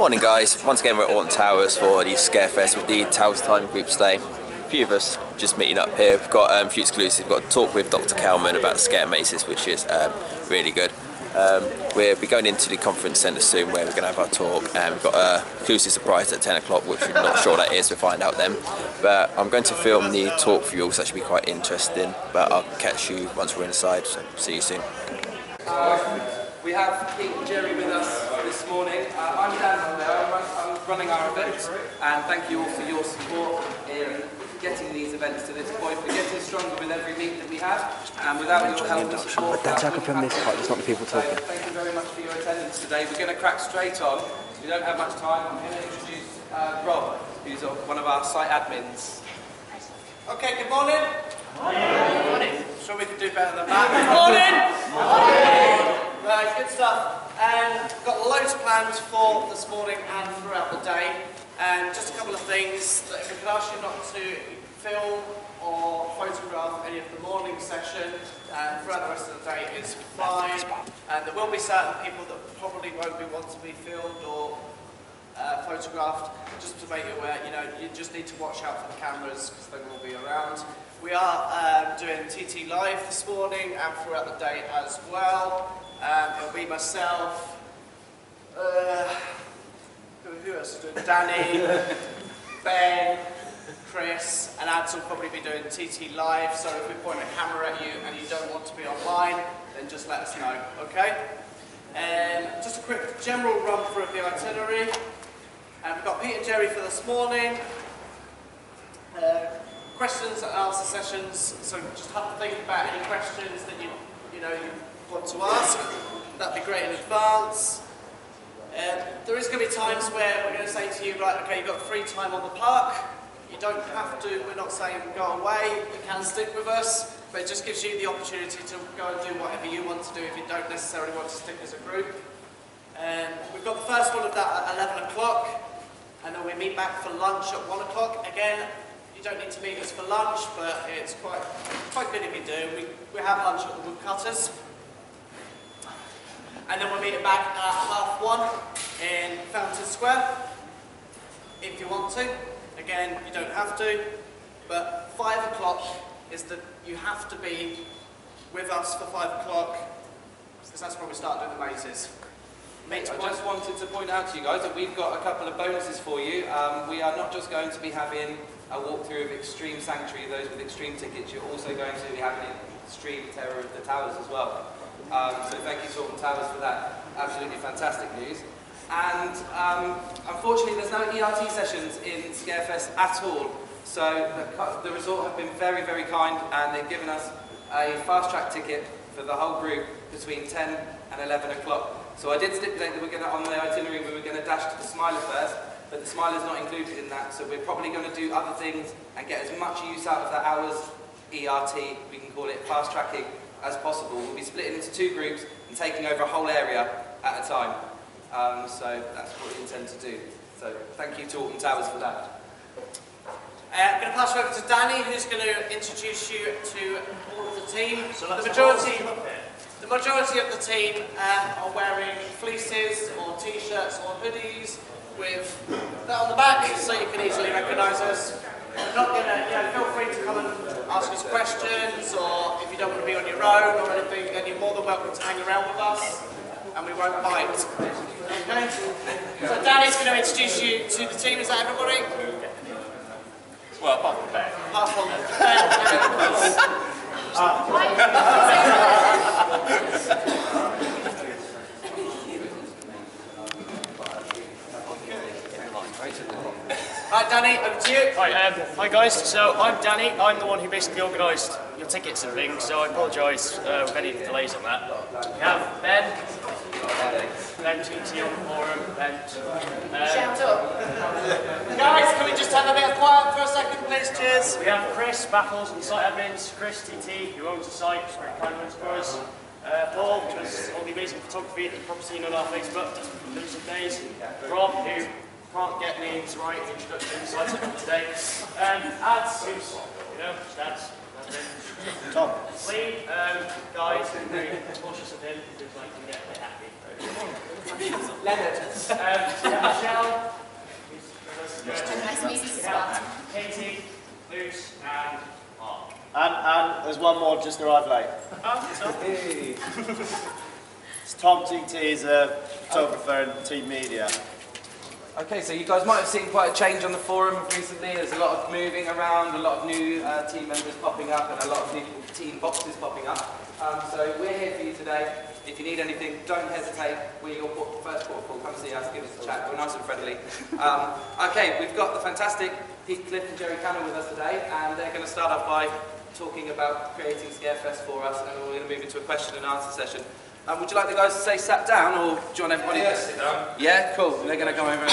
Morning guys, once again we're at Alton Towers for the Scarefest with the TowersTimes group today. A few of us just meeting up here. We've got a few exclusives. We've got a talk with Dr. Kelman about Scare Maces, which is really good. We'll be going into the conference centre soon where we're going to have our talk, and we've got an exclusive surprise at 10 o'clock, which we're not sure that is, we'll find out then. But I'm going to film the talk for you all, so that should be quite interesting, but I'll catch you once we're inside, so see you soon. We have Pete and Jerry with us this morning. I'm Dan there, I'm running our event, and thank you all for your support in getting these events to this point. We're getting stronger with every meet that we have, and without your help and support, That's from this part, it's not the people talking. Thank you very much for your attendance today. We're going to crack straight on. We don't have much time. I'm going to introduce Rob, who's one of our site admins. Okay, good morning. Good morning. Sure we can do better than that. Good morning. Right, good stuff. We've got loads planned for this morning and throughout the day. And just a couple of things that if we could ask you not to film or photograph any of the morning session throughout the rest of the day is fine. And there will be certain people that probably won't want to be filmed or photographed. Just to make you aware, you just need to watch out for the cameras because they will be around. We are doing TT Live this morning and throughout the day as well. It'll be myself, who else is doing? Danny, Ben, Chris, and Alton will probably be doing TT Live. So if we point a camera at you and you don't want to be online, then just let us know, okay? Just a quick general run through of the itinerary. We've got Pete and Jerry for this morning. Questions and answer sessions, so just have to think about any questions that you want to ask. That'd be great in advance. There is going to be times where we're going to say to you, right, okay, you've got free time on the park. You don't have to, we're not saying go away, you can stick with us, but it just gives you the opportunity to go and do whatever you want to do if you don't necessarily want to stick as a group. We've got the first one of that at 11 o'clock, and then we meet back for lunch at 1 o'clock. Again, you don't need to meet us for lunch, but it's quite good if you do. We have lunch at the Woodcutters. And then we're meeting back at 1:30 in Fountain Square, if you want to. Again, you don't have to, but 5 o'clock is you have to be with us for 5 o'clock, because that's when we start doing the mazes. I just wanted to point out to you guys that we've got a couple of bonuses for you. We are not just going to be having a walkthrough of Extreme Sanctuary, those with Extreme tickets. You're also going to be having Extreme Terror of the Towers as well. So thank you to Alton Towers for that absolutely fantastic news. And unfortunately there's no ERT sessions in Scarefest at all. So the resort have been very, very kind, and they've given us a fast track ticket for the whole group between 10 and 11 o'clock. So I did stipulate that we're going to, on the itinerary, we were going to dash to the Smiler first, but the Smiler's not included in that, so we're probably going to do other things and get as much use out of that hour's ERT, we can call it fast tracking, as possible. We'll be splitting into two groups and taking over a whole area at a time. So that's what we intend to do. So thank you to Alton Towers for that. I'm going to pass you over to Danny, who's going to introduce you to all of the team. So the majority of the team are wearing fleeces or t-shirts or hoodies with that on the back, so you can easily recognise us. We're not going to, feel free to come and ask us questions, or if you don't want to be on your own or anything, then you're more than welcome to hang around with us, and we won't bite. Okay? So Danny's going to introduce you to the team. Is that everybody? Well, apart from Ben. Apart from Ben. Right, Danny, over to you. Hi guys, so I'm Danny. I'm the one who basically organised your tickets and things, so I apologise with any delays on that. We have Ben, TT on the forum, Shout up. Guys, can we just have a bit of quiet for a second, please? Cheers. we have Chris, Baffles and the site admins, Chris TT, who owns the site, who's very kind words for us. Paul, who does all the amazing photography that you've probably seen on our Facebook in some days. Rob, who can't get names right in the introduction, so I took them today. Ads, who's, just Ads, Tom. Lee, guys, very cautious of him because like can get a bit happy. Leonard. Michelle. Nice to meet you as well. Katie, Luce, and Mark. And there's one more just arrived late. Hey. It's Tom TT, he's a photographer in team media. Okay, so you guys might have seen quite a change on the forum recently. There's a lot of moving around, a lot of new team members popping up, and a lot of new team boxes popping up. So we're here for you today. If you need anything, don't hesitate. We're your first port of call. Come see us, give us a chat. We're nice and friendly. Okay, we've got the fantastic Pete Cliff and Jerry Cannon with us today, and they're going to start off by talking about creating Scarefest for us, and then we're going to move into a question and answer session. Would you like the guys to say sat down, or do you want everybody to sit down? Yeah, cool. They're going to come over and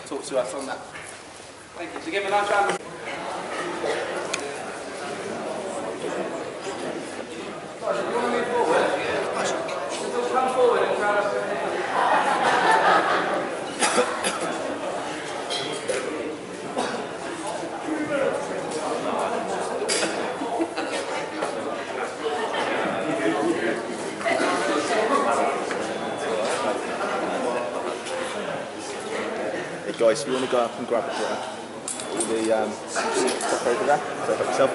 talk to us on that. Thank you. So give them a nice round of applause. You want to move forward? Just come forward and crowd up. Guys, if you want to go up and grab it there, all the stuff over there, so help yourself.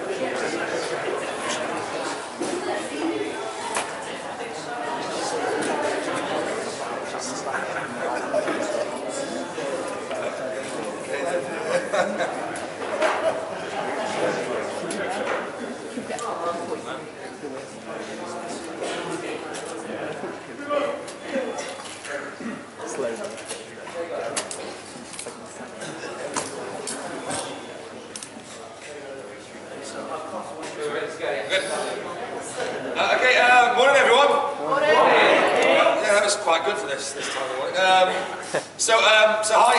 Morning everyone. Morning. Yeah, that was quite good for this time of morning. Hi,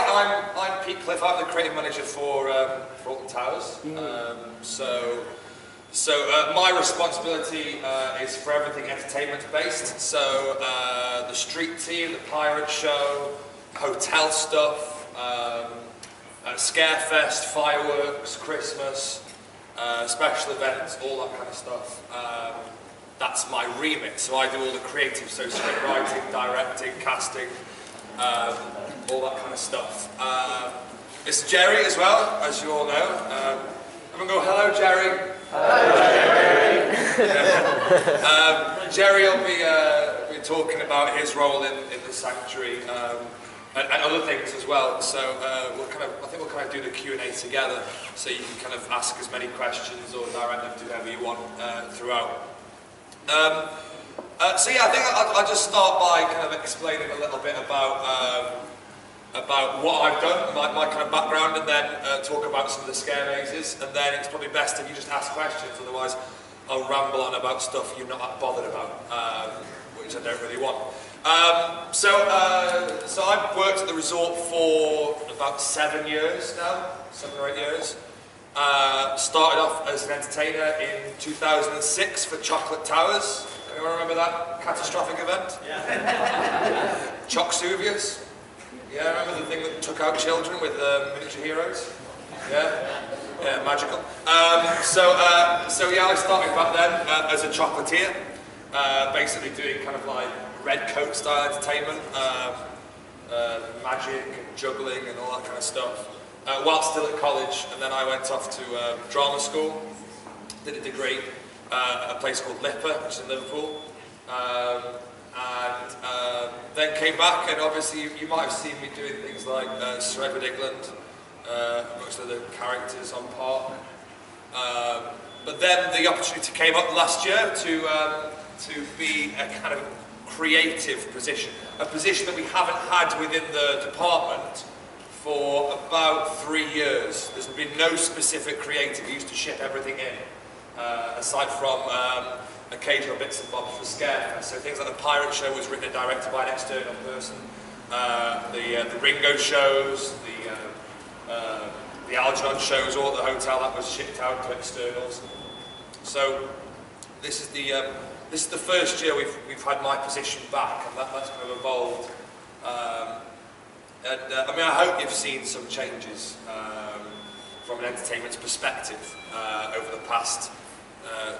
I'm Pete Cliff. I'm the creative manager for Alton Towers. My responsibility is for everything entertainment based. So the street team, the pirate show, hotel stuff, Scarefest, fireworks, Christmas, special events, all that kind of stuff. That's my remit, so I do all the creative, so script writing, directing, casting, all that kind of stuff. It's Jerry as well, as you all know. Everyone go, hello Jerry. Hello Jerry. Jerry will be talking about his role in the sanctuary and other things as well. So I think we'll kind of do the Q&A together, so you can kind of ask as many questions or direct them to whoever you want throughout. I think I'll just start by kind of explaining a little bit about what I've done, my kind of background, and then talk about some of the scare mazes, and then it's probably best if you just ask questions, otherwise I'll ramble on about stuff you're not that bothered about, which I don't really want. So I've worked at the resort for about 7 years now, 7 or 8 years. Started off as an entertainer in 2006 for Chocolate Towers. Anyone remember that catastrophic event? Yeah. Chocksuvius. Yeah, remember the thing that took out children with miniature heroes? Yeah? Yeah, magical. Yeah, I started back then as a chocolatier, basically doing kind of like red coat style entertainment, magic and juggling and all that kind of stuff. While still at college, and then I went off to drama school, did a degree at a place called Lipper, which is in Liverpool, then came back, and obviously you might have seen me doing things like Sir England, amongst other characters on Park. But then the opportunity came up last year to be a kind of creative position, a position that we haven't had within the department for about 3 years. There's been no specific creative. We used to ship everything in, aside from occasional bits and bobs for Scarefest. So things like the pirate show was written and directed by an external person. The Ringo shows, the Alton shows, all at the hotel, that was shipped out to externals. So this is the first year we've had my position back, and that's kind of evolved. I hope you've seen some changes from an entertainment perspective over the past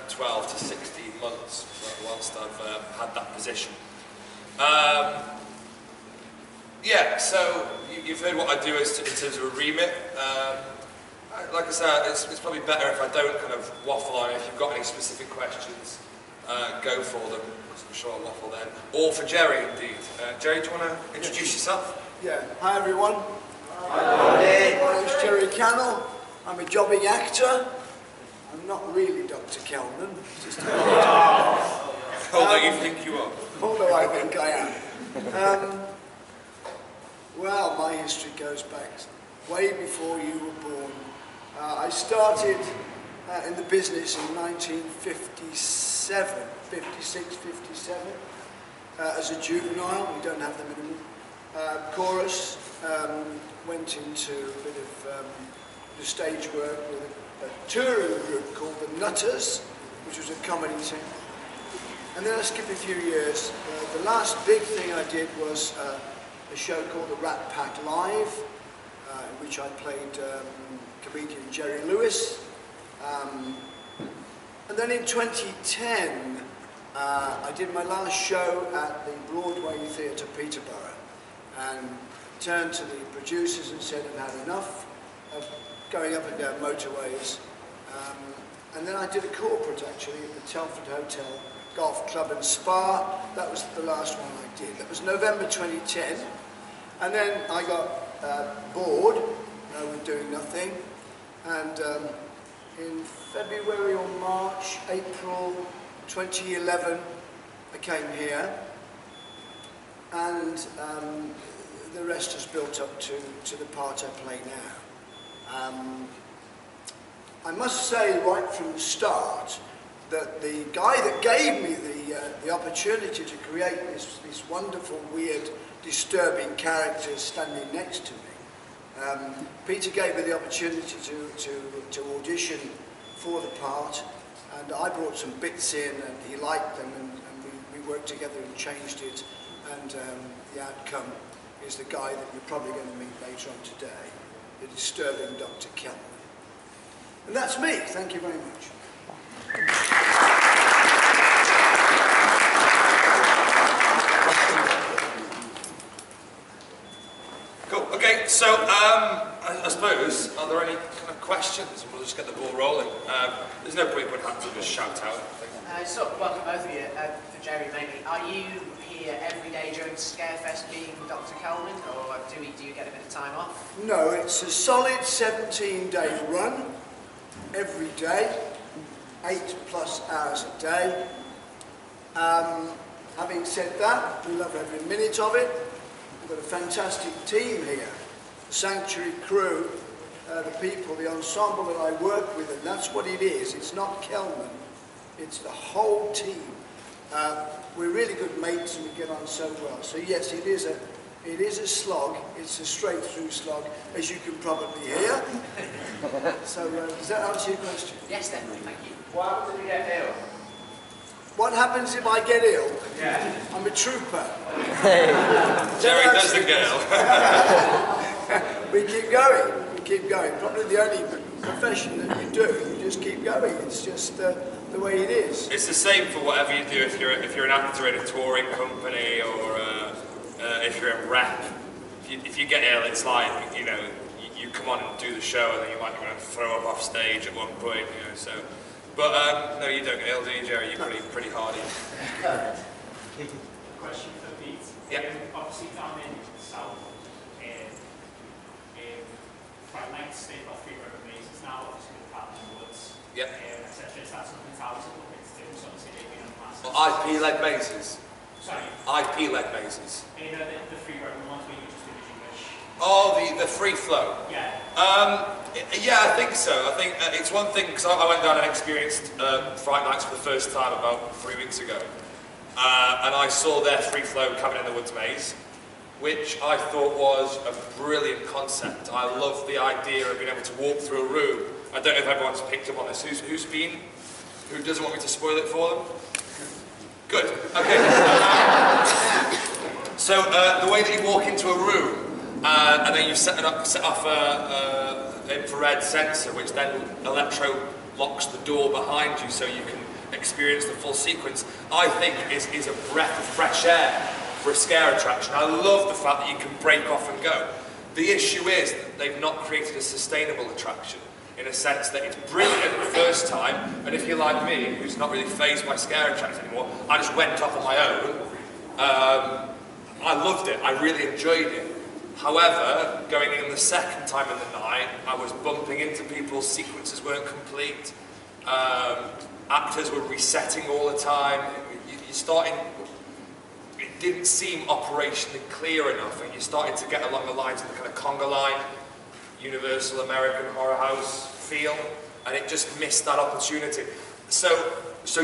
12 to 16 months whilst I've had that position. Yeah, so you've heard what I do in terms of a remit. Like I said, it's probably better if I don't kind of waffle on it. If you've got any specific questions, go for them. I'm sure I'll waffle then. Or for Jerry, indeed. Jerry, do you want to introduce yourself? Yeah. Hi, everyone. Hi. My name's Jerry Cannell. I'm a jobbing actor. I'm not really Dr. Kelman. Although you think you are. Although I think I am. Well, my history goes back way before you were born. I started in the business in 1956, 57, as a juvenile. We don't have them anymore. Chorus, went into a bit of stage work with a touring group called the Nutters, which was a comedy team. And then I skipped a few years. The last big thing I did was a show called the Rat Pack Live, in which I played comedian Jerry Lewis. And then in 2010, I did my last show at the Broadway Theatre, Peterborough, and turned to the producers and said I'd had enough of going up and down motorways. And then I did a corporate, actually, at the Telford Hotel Golf Club and Spa. That was the last one I did. That was November 2010. And then I got bored with doing nothing. And in February or March, April 2011, I came here. And the rest has built up to the part I play now. I must say right from the start that the guy that gave me the opportunity to create this wonderful, weird, disturbing character standing next to me, Peter gave me the opportunity to audition for the part, and I brought some bits in and he liked them, and we worked together and changed it, and the outcome is the guy that you're probably going to meet later on today, the disturbing Dr. Kelman. And that's me. Thank you very much. Cool. Okay, so I suppose, are there any kind of questions? We'll just get the ball rolling. There's no point when hands will just shout out. So, welcome both of you, for Jerry mainly. Are you here every day during Scarefest being Dr. Kelman, or do you get a bit of time off? No, it's a solid 17-day run, every day, 8+ hours a day. Having said that, we love every minute of it. We've got a fantastic team here, the Sanctuary crew, the people, the ensemble that I work with, and that's what it is. It's not Kelman, it's the whole team. We're really good mates and we get on so well. So yes, it is a slog. It's a straight through slog, as you can probably hear. So does that answer your question? Yes, then. Thank you. What happens if you get ill? What happens if I get ill? Yeah. I'm a trooper. Jerry doesn't get ill. We keep going. We keep going. Probably the only profession that you do. You just keep going. It's just the way it is. It's the same for whatever you do. If you're an actor in a touring company, or if you're in rep, if you get ill, it's like, you know, you come on and do the show, and then you might throw up off stage at one point, you know. So, but no, you don't get ill, do you, Jerry? You're pretty hardy. Question for Pete. Yeah. Obviously down in the south, quite like to stay about 3 road mazes now, obviously with Alton in the woods. Yeah. Etc. Is that something Towers are looking to do? So obviously they've been on classes. Well, IP-led mazes. Sorry. IP-led mazes. The 3 road ones where you just do the English. Oh, the free flow. Yeah. Yeah, I think so. I think it's one thing, because I went down and experienced Fright Nights for the first time about 3 weeks ago. And I saw their free flow Cabin in the Woods maze, which I thought was a brilliant concept. I love the idea of being able to walk through a room. I don't know if everyone's picked up on this. Who doesn't want me to spoil it for them? Good. Okay. So the way that you walk into a room, and then you set off an infrared sensor, which then locks the door behind you so you can experience the full sequence, I think is a breath of fresh air for a scare attraction. I love the fact that you can break off and go. The issue is that they've not created a sustainable attraction, in a sense that it's brilliant the first time, and if you're like me, who's not really fazed by scare attractions anymore, I just went off on my own. I loved it, I really enjoyed it. However, going in the second time in the night, I was bumping into people, sequences weren't complete, actors were resetting all the time, it didn't seem operationally clear enough, and you started to get along the lines of the kind of conga line, Universal American Horror House feel, and it just missed that opportunity. So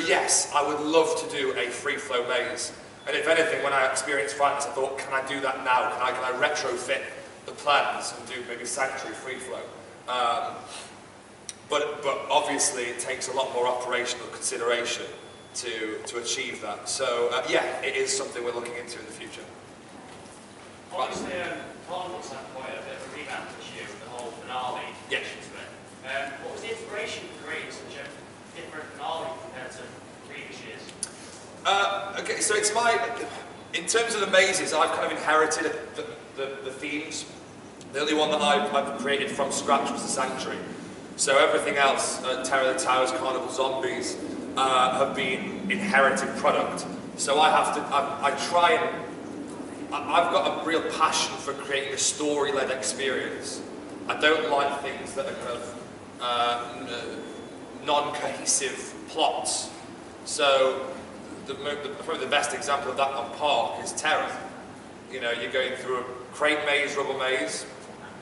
yes, I would love to do a free-flow maze. And if anything, when I experienced Fright Nights, I thought, can I do that now? Can I retrofit the plans and do maybe Sanctuary free-flow? But obviously, it takes a lot more operational consideration to achieve that. So yeah, it is something we're looking into in the future. Obviously, Carnival's had quite a bit of a revamp this year with the whole finale addition to it. What was the inspiration for creating such a different finale compared to previous years? Okay, so it's in terms of the mazes, I've kind of inherited the themes. The only one that I've created from scratch was the Sanctuary. So everything else, Terror of the Towers, Carnival Zombies, have been inherited product. So I've got a real passion for creating a story-led experience. I don't like things that are kind of non-cohesive plots. So probably the best example of that on Park is Terror. You know, you're going through a crate maze, rubble maze,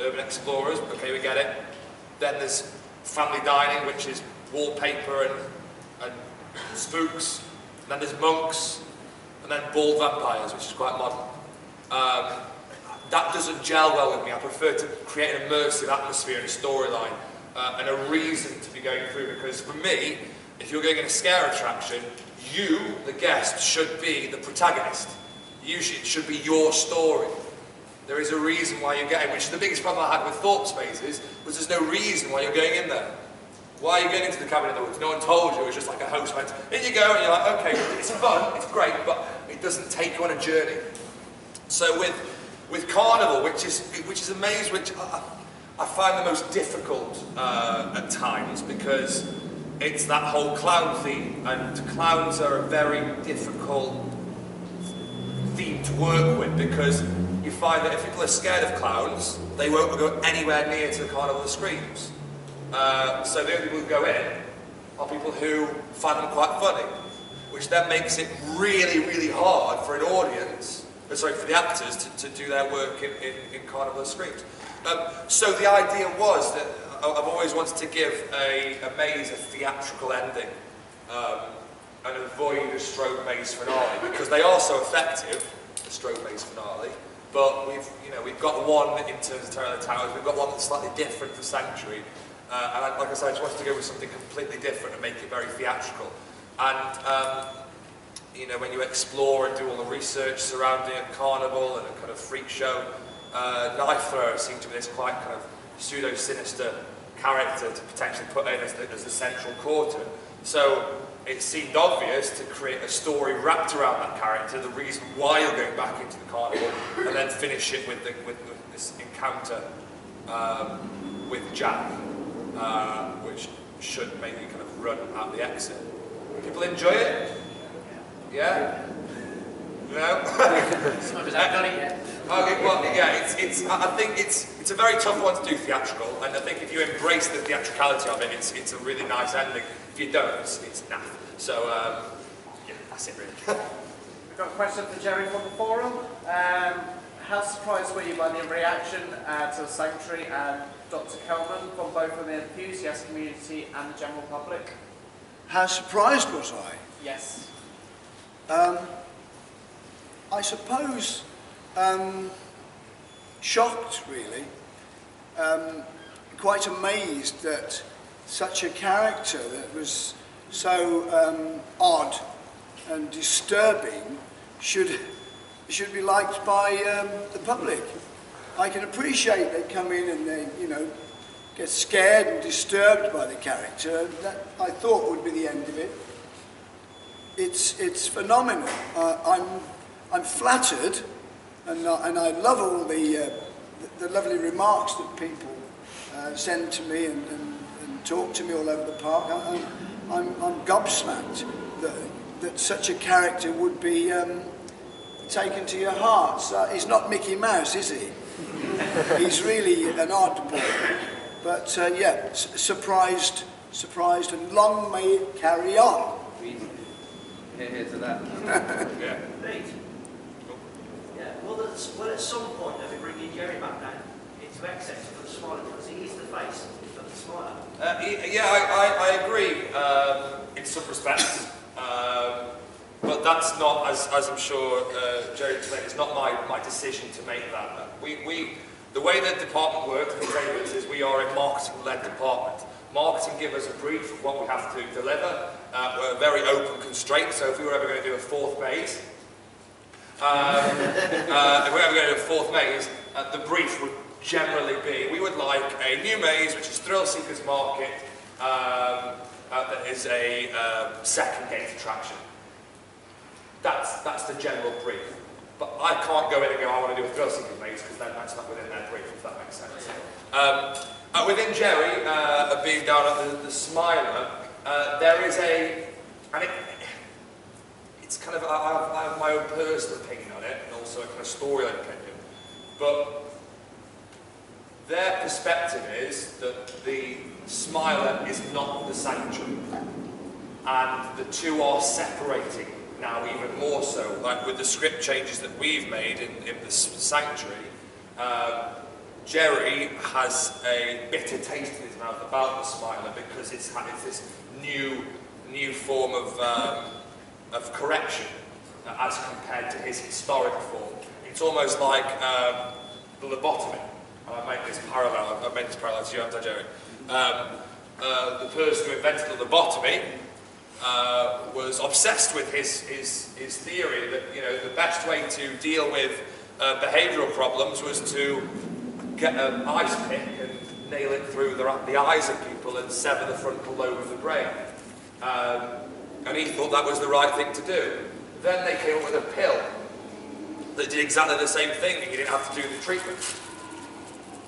Urban Explorers, okay, we get it. Then there's family dining, which is wallpaper and spooks. And then there's monks, and then bald vampires, which is quite modern. That doesn't gel well with me. I prefer to create an immersive atmosphere and a storyline, and a reason to be going through, because for me, if you're going in a scare attraction, you, the guest, should be the protagonist. Usually it should be your story. There is a reason why you're getting, which is the biggest problem I had with thought spaces, was there's no reason why you're going in there. Why are you going into the cabin in the woods? No one told you, it was just like a host went, in you go, and you're like, okay, it's fun, it's great, but it doesn't take you on a journey. So with Carnival, which is a maze which I find the most difficult at times, because it's that whole clown theme, and clowns are a very difficult theme to work with, because you find that if people are scared of clowns, they won't go anywhere near to the Carnival of Screams. So the only people who go in are people who find them quite funny, which then makes it really, really hard for an audience, for the actors to do their work in Carnival of Screams. So the idea was that I've always wanted to give a maze a theatrical ending, and avoid a strobe maze finale, because they are so effective, the strobe maze finale. But we've got one in terms of Terror of the Towers, we've got one that's slightly different for Sanctuary. And like I said, I just wanted to go with something completely different and make it very theatrical. And when you explore and do all the research surrounding a carnival and a kind of freak show, Knife Thrower seemed to be this quite kind of pseudo-sinister character to potentially put in as the central quarter. So it seemed obvious to create a story wrapped around that character, the reason why you're going back into the carnival, and then finish it with this encounter with Jack, which should maybe kind of run out the exit. People enjoy it? Yeah? No? Because I haven't got it yet. Okay, well, yeah, I think it's a very tough one to do theatrical, and I think if you embrace the theatricality of it, it's a really nice ending. If you don't, it's naff. So, yeah, that's it really. We've got a question for Jerry from the forum. How surprised were you by the reaction to Sanctuary and Dr. Kelman from both from the enthusiast community and the general public? How surprised was I? Yes. I suppose shocked, really. Quite amazed that such a character that was so odd and disturbing should be liked by the public. I can appreciate they come in and they, get scared and disturbed by the character. That I thought would be the end of it. It's phenomenal. I'm flattered, and I love all the lovely remarks that people send to me and talk to me all over the park. I'm gobsmacked that such a character would be taken to your heart. So he's not Mickey Mouse, is he? He's really an oddball. But yeah, surprised, and long may it carry on. Here's to that. Yeah. Yeah. Well, at some point they'll be bringing Jerry back down into excess for the smiler because he is the face of the smiler. Yeah, I agree in some respects, but that's not, as I'm sure Jerry explained, it's not my decision to make that. The way the department works in Taylors is we are a marketing-led department. Marketing give us a brief of what we have to deliver. We're very open constraint, so if we were ever going to do a fourth maze, the brief would generally be, we would like a new maze, which is Thrill Seekers Market, that is a second gate attraction. That's the general brief. But I can't go in and go, I want to do a Thrill Seekers maze, because then that's not within their brief, if that makes sense. Within Jerry, being down at the Smiler, there is it's kind of, I have my own personal opinion on it, and also a kind of storyline opinion. But their perspective is that the Smiler is not the Sanctuary, and the two are separating now even more so, like with the script changes that we've made in the Sanctuary. Jerry has a bitter taste in his mouth about the Smiler because it's this new form of correction as compared to his historic form. It's almost like the lobotomy. I make this parallel. I've made this parallel to you, haven't I, Jerry? The person who invented the lobotomy was obsessed with his theory that the best way to deal with behavioural problems was to get an ice pick and nail it through the eyes of people and sever the frontal lobe of the brain. And he thought that was the right thing to do. Then they came up with a pill that did exactly the same thing, and he didn't have to do the treatment.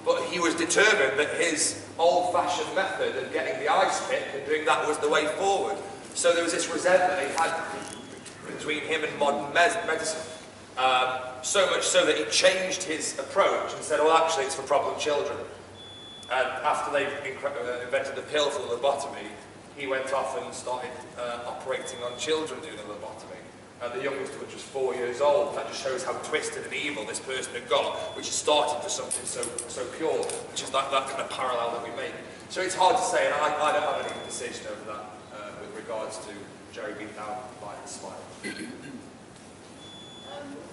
But he was determined that his old-fashioned method of getting the ice pick and doing that was the way forward. So there was this resentment he had between him and modern medicine. So much so that he changed his approach and said, well, actually, it's for problem children. And after they invented the pill for the lobotomy, he went off and started operating on children doing the lobotomy. The youngest, which was 4 years old. That just shows how twisted and evil this person had got, which started for something so pure, which is that kind of parallel that we make. So it's hard to say, and I don't have any decision over that with regards to Jerry being down by the Smile.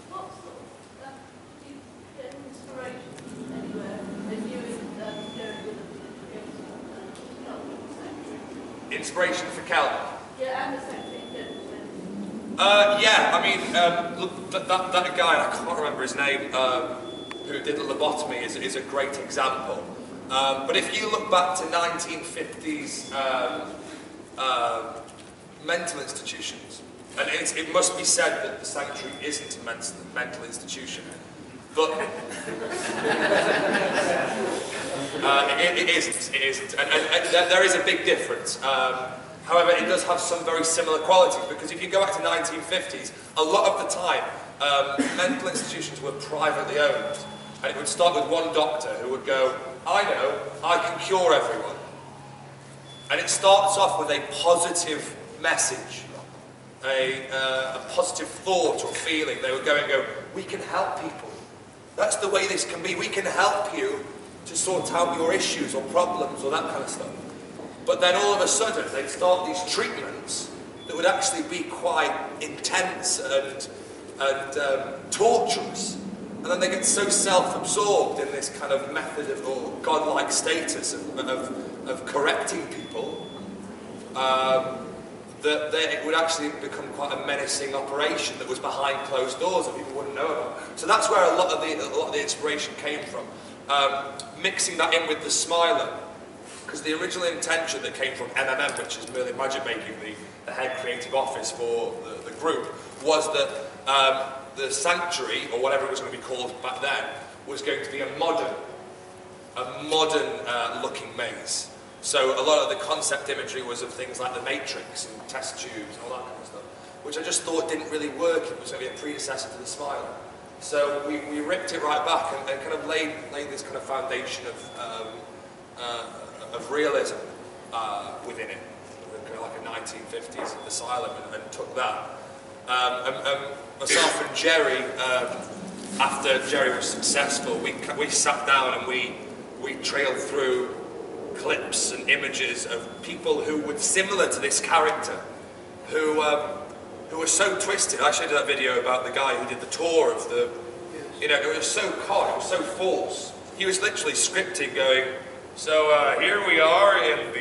What sort of, do you get inspiration anywhere as you going with the Sanctuary? Inspiration for Calvin? Yeah, and the Sanctuary. Yeah, I mean, that guy, I can't remember his name, who did the lobotomy is a great example. But if you look back to 1950s mental institutions, and it must be said that the Sanctuary isn't a mental institution, but it isn't, and there is a big difference. However, it does have some very similar qualities, because if you go back to 1950s, a lot of the time, mental institutions were privately owned. And it would start with one doctor who would go, I know, I can cure everyone. And it starts off with a positive message, a positive thought or feeling. They would go and go, we can help people. That's the way this can be. We can help you to sort out your issues or problems or that kind of stuff. But then all of a sudden, they'd start these treatments that would actually be quite intense and torturous. And then they get so self-absorbed in this kind of method of, or godlike status of correcting people, that it would actually become quite a menacing operation that was behind closed doors that people wouldn't know about. So that's where a lot of the inspiration came from. Mixing that in with the Smiler. because the original intention that came from MMM, which is Merlin Magic Making, the head creative office for the group, was that the sanctuary, or whatever it was going to be called back then, was going to be a modern looking maze. So a lot of the concept imagery was of things like the Matrix and test tubes and all that kind of stuff, which I just thought didn't really work. It was going to be a predecessor to the Smiler. So we ripped it right back and kind of laid this kind of foundation of realism within it, kind of like a 1950s asylum, and took that. And myself and Jerry, after Jerry was successful, we sat down and we trailed through clips and images of people who were similar to this character, who were so twisted. I showed you that video about the guy who did the tour of the, you know, it was so cod, it was so false. He was literally scripting, going, so here we are in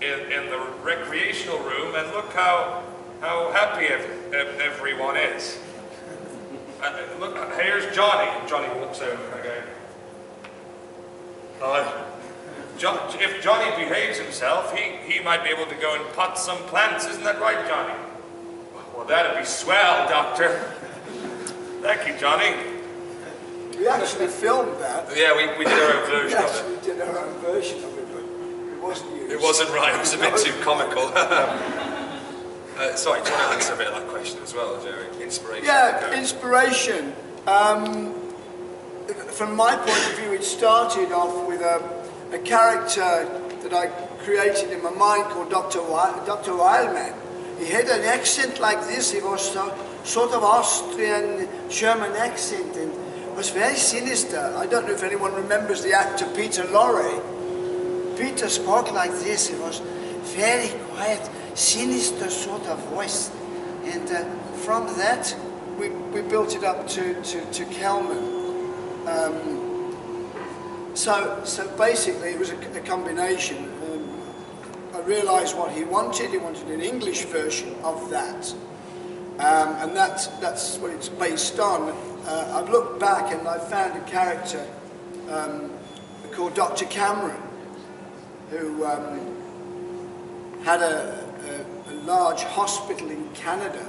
the recreational room, and look how happy everyone is. Look, here's Johnny. And Johnny walks over and goes, if Johnny behaves himself, he might be able to go and pot some plants. Isn't that right, Johnny? Well, that'd be swell, Doctor. Thank you, Johnny. We actually filmed that. Yeah, we did our own version of it. We did our own version of it, but it wasn't used. It wasn't right. It was a bit too comical. Sorry, do you want to answer a bit of that question as well, Jerry? Inspiration. Yeah, inspiration. From my point of view, it started off with a character that I created in my mind called Dr. Wildman. He had an accent like this. He was sort of Austrian, German accent, and was very sinister. I don't know if anyone remembers the actor Peter Lorre. Peter spoke like this. It was very quiet, sinister sort of voice. And from that, we built it up to Kelman. So basically it was a combination. I realised what he wanted. He wanted an English version of that. And that's what it's based on. I've looked back and I found a character called Dr. Cameron, who had a large hospital in Canada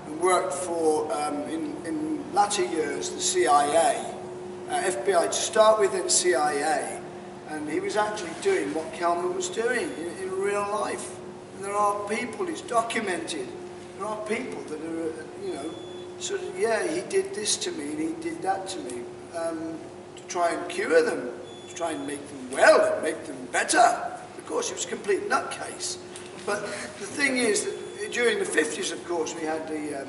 and worked for, in latter years, the CIA. FBI to start with, and CIA, and he was actually doing what Kelman was doing in real life. And there are people, it's documented, there are people that are, you know, sort of, yeah, he did this to me and he did that to me, to try and cure them, to try and make them well and make them better. Of course, it was a complete nutcase. But the thing is that during the 50s, of course, we had the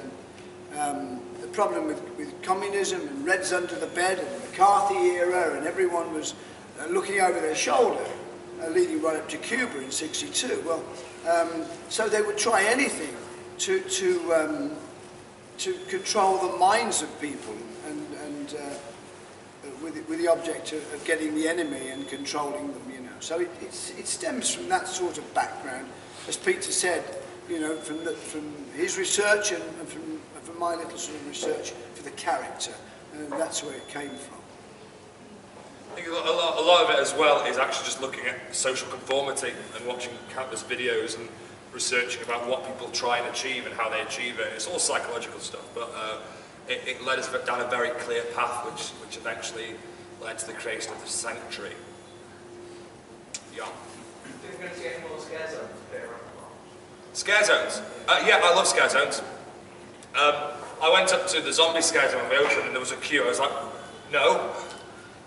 problem with communism and Reds under the bed and the McCarthy era, and everyone was looking over their shoulder, leading right up to Cuba in '62. Well, so they would try anything to control the minds of people, and with the object of getting the enemy and controlling them, you know. So it stems from that sort of background, as Peter said, you know, from his research and from my little sort of research for the character, and that's where it came from. I think a lot of it as well is actually just looking at social conformity and watching countless videos and researching about what people try and achieve and how they achieve it. It's all psychological stuff, but it led us down a very clear path, which eventually led to the creation of the sanctuary. Yeah. Do you going to see any more scare zones? Scare zones? Yeah, I love scare zones. I went up to the zombie scare zone on the ocean and there was a queue. I was like, no,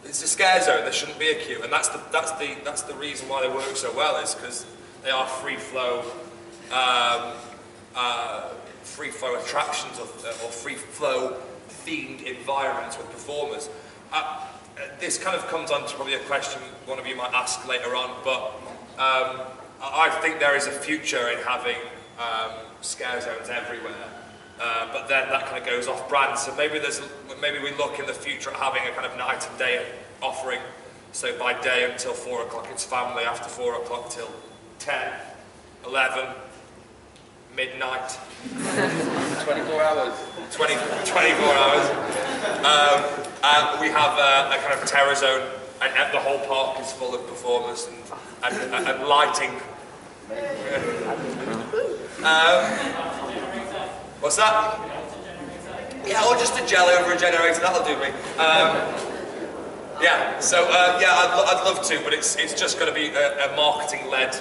it's a scare zone. There shouldn't be a queue, and that's the reason why they work so well, is because they are free flow attractions or free flow themed environments with performers. This kind of comes on to probably a question one of you might ask later on, but I think there is a future in having scare zones everywhere. But then that kind of goes off brand, so maybe we look in the future at having a kind of night and day offering. So by day until 4 o'clock it's family, after 4 o'clock till 10, 11, midnight. 24 hours. 24 hours. And we have a kind of terror zone And the whole park is full of performers and lighting. What's that? Yeah, or just a gel over a generator, that'll do me. Yeah, so yeah, I'd love to, but it's just going to be a marketing-led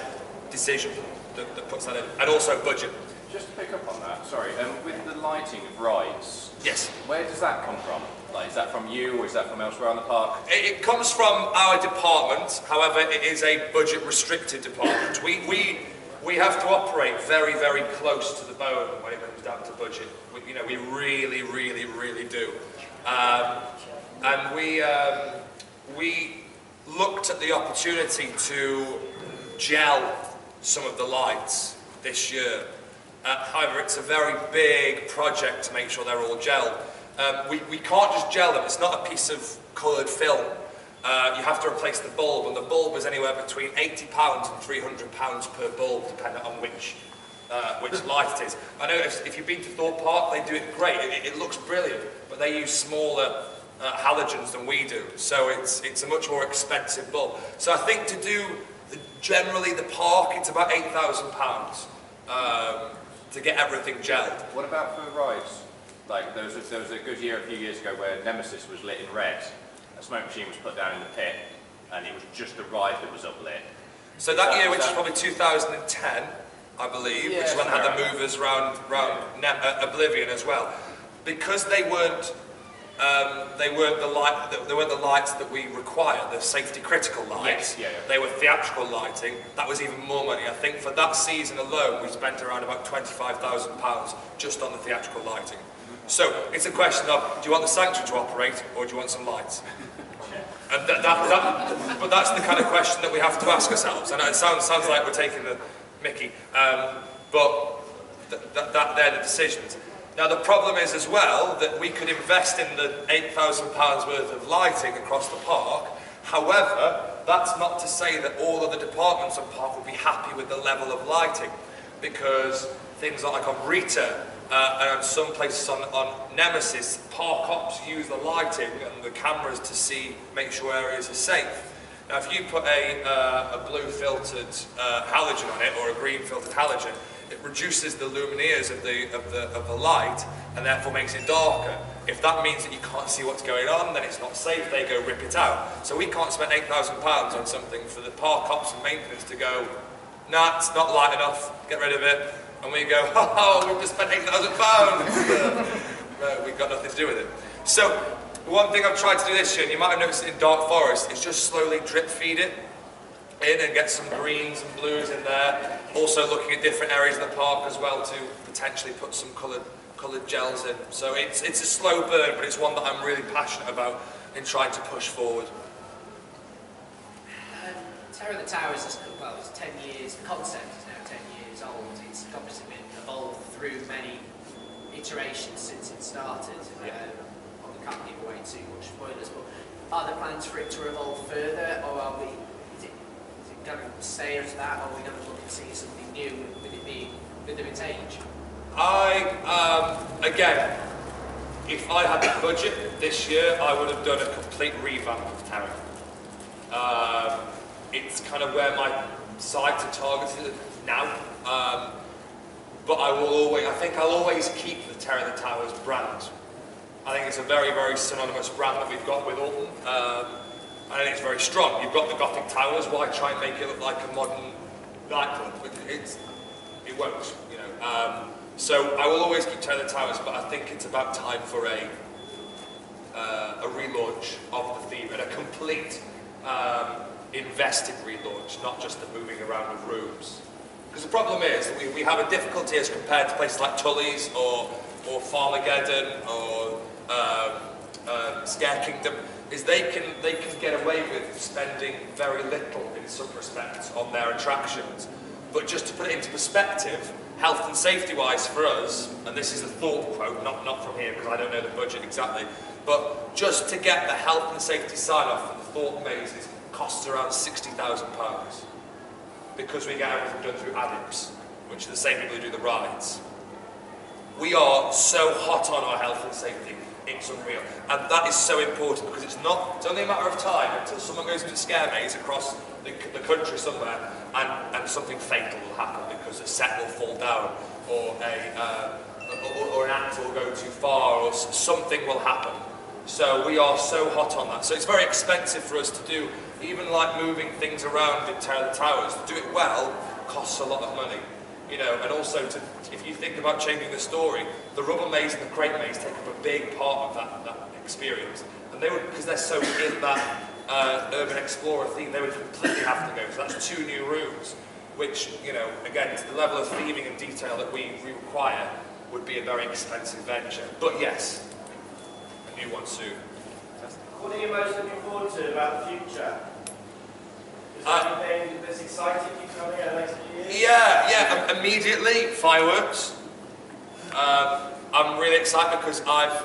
decision that puts that in, and also budget. Just to pick up on that, sorry, with the lighting of rides, yes, where does that come from? Like, is that from you, or is that from elsewhere on the park? It comes from our department. However, it is a budget-restricted department. We have to operate very, very close to the bone when it comes down to budget. We really, really, really do. And we looked at the opportunity to gel some of the lights this year. However, it's a very big project to make sure they're all gelled. We can't just gel them. It's not a piece of coloured film. You have to replace the bulb, and the bulb is anywhere between £80 and £300 per bulb, depending on which light it is. I know if you've been to Thorpe Park, they do it great. It looks brilliant, but they use smaller halogens than we do, so it's a much more expensive bulb. So I think to do generally the park, it's about £8,000 to get everything gelled. What about for rides? Like there was a good year a few years ago where Nemesis was lit in red. A smoke machine was put down in the pit, and it was just the ride that was uplit. So that year, which is probably 2010, I believe, which is when I had the movers round Oblivion as well, because they weren't the lights that we require, the safety critical lights. Yes, They were theatrical lighting. That was even more money. I think for that season alone, we spent around about £25,000 just on the theatrical lighting. So it's a question of, do you want the sanctuary to operate, or do you want some lights? And but that's the kind of question that we have to ask ourselves. And it sounds like we're taking the mickey, but they're the decisions. Now the problem is as well that we could invest in the £8,000 worth of lighting across the park. However, that's not to say that all of the departments of park will be happy with the level of lighting, because things like on Rita and some places on Nemesis, park ops use the lighting and the cameras to make sure areas are safe. Now, if you put a blue filtered halogen on it, or a green filtered halogen, it reduces the lumineers of the light and therefore makes it darker. If that means that you can't see what's going on, then it's not safe. They go rip it out. So we can't spend £8,000 on something for the park ops and maintenance to go, nah, it's not light enough, get rid of it. And we go, oh, we've just spent £8,000. No, we've got nothing to do with it. So one thing I've tried to do this year, and you might have noticed it in Dark Forest, is just slowly drip feed it in and get some greens and blues in there. Also looking at different areas of the park as well to potentially put some coloured gels in. So it's a slow burn, but it's one that I'm really passionate about in trying to push forward. Terror of the Towers is, well, it's 10 years, the concept is now 10 years old. It's obviously been evolved through many iterations since it started. I can't give away too much spoilers, but are there plans for it to evolve further, or is it going to stay as that, or are we going to look and see something new with it being within its age? Again, if I had the budget this year, I would have done a complete revamp of Terror. It's kind of where my sights are targeted now. But I think I'll always keep the Terror of the Towers brand. I think it's a very, very synonymous brand that we've got with Alton. I think it's very strong. You've got the Gothic Towers, why try and make it look like a modern nightclub? It won't, you know. So I will always keep Terror of the Towers, but I think it's about time for a relaunch of the theme, and a complete invested relaunch, not just the moving around of rooms. Because the problem is that we have a difficulty as compared to places like Tully's or Farmageddon or Scare Kingdom, is they can get away with spending very little in some respects on their attractions. But just to put it into perspective, health and safety wise for us, and this is a Thorpe quote, not from here because I don't know the budget exactly, but just to get the health and safety sign off for the Thorpe mazes costs around £60,000. Because we get everything done through ADIPS, which are the same people who do the rides. We are so hot on our health and safety. it's unreal. And that is so important because it's only a matter of time until someone goes into a scare maze across the country somewhere and something fatal will happen because a set will fall down or an act will go too far or something will happen. So we are so hot on that. So it's very expensive for us to do, even like moving things around in Terror of the Towers. To do it well costs a lot of money. You know, and also if you think about changing the story, the rubber maze and the crate maze take up a big part of that experience. And they would, because they're so in that urban explorer theme, they would completely have to go. So that's 2 new rooms, which, you know, again, to the level of theming and detail that we require, would be a very expensive venture. But yes, a new one soon. What are you most looking forward to about the future? Is there anything that's exciting you coming out next few years? Yeah, immediately, fireworks. I'm really excited because I've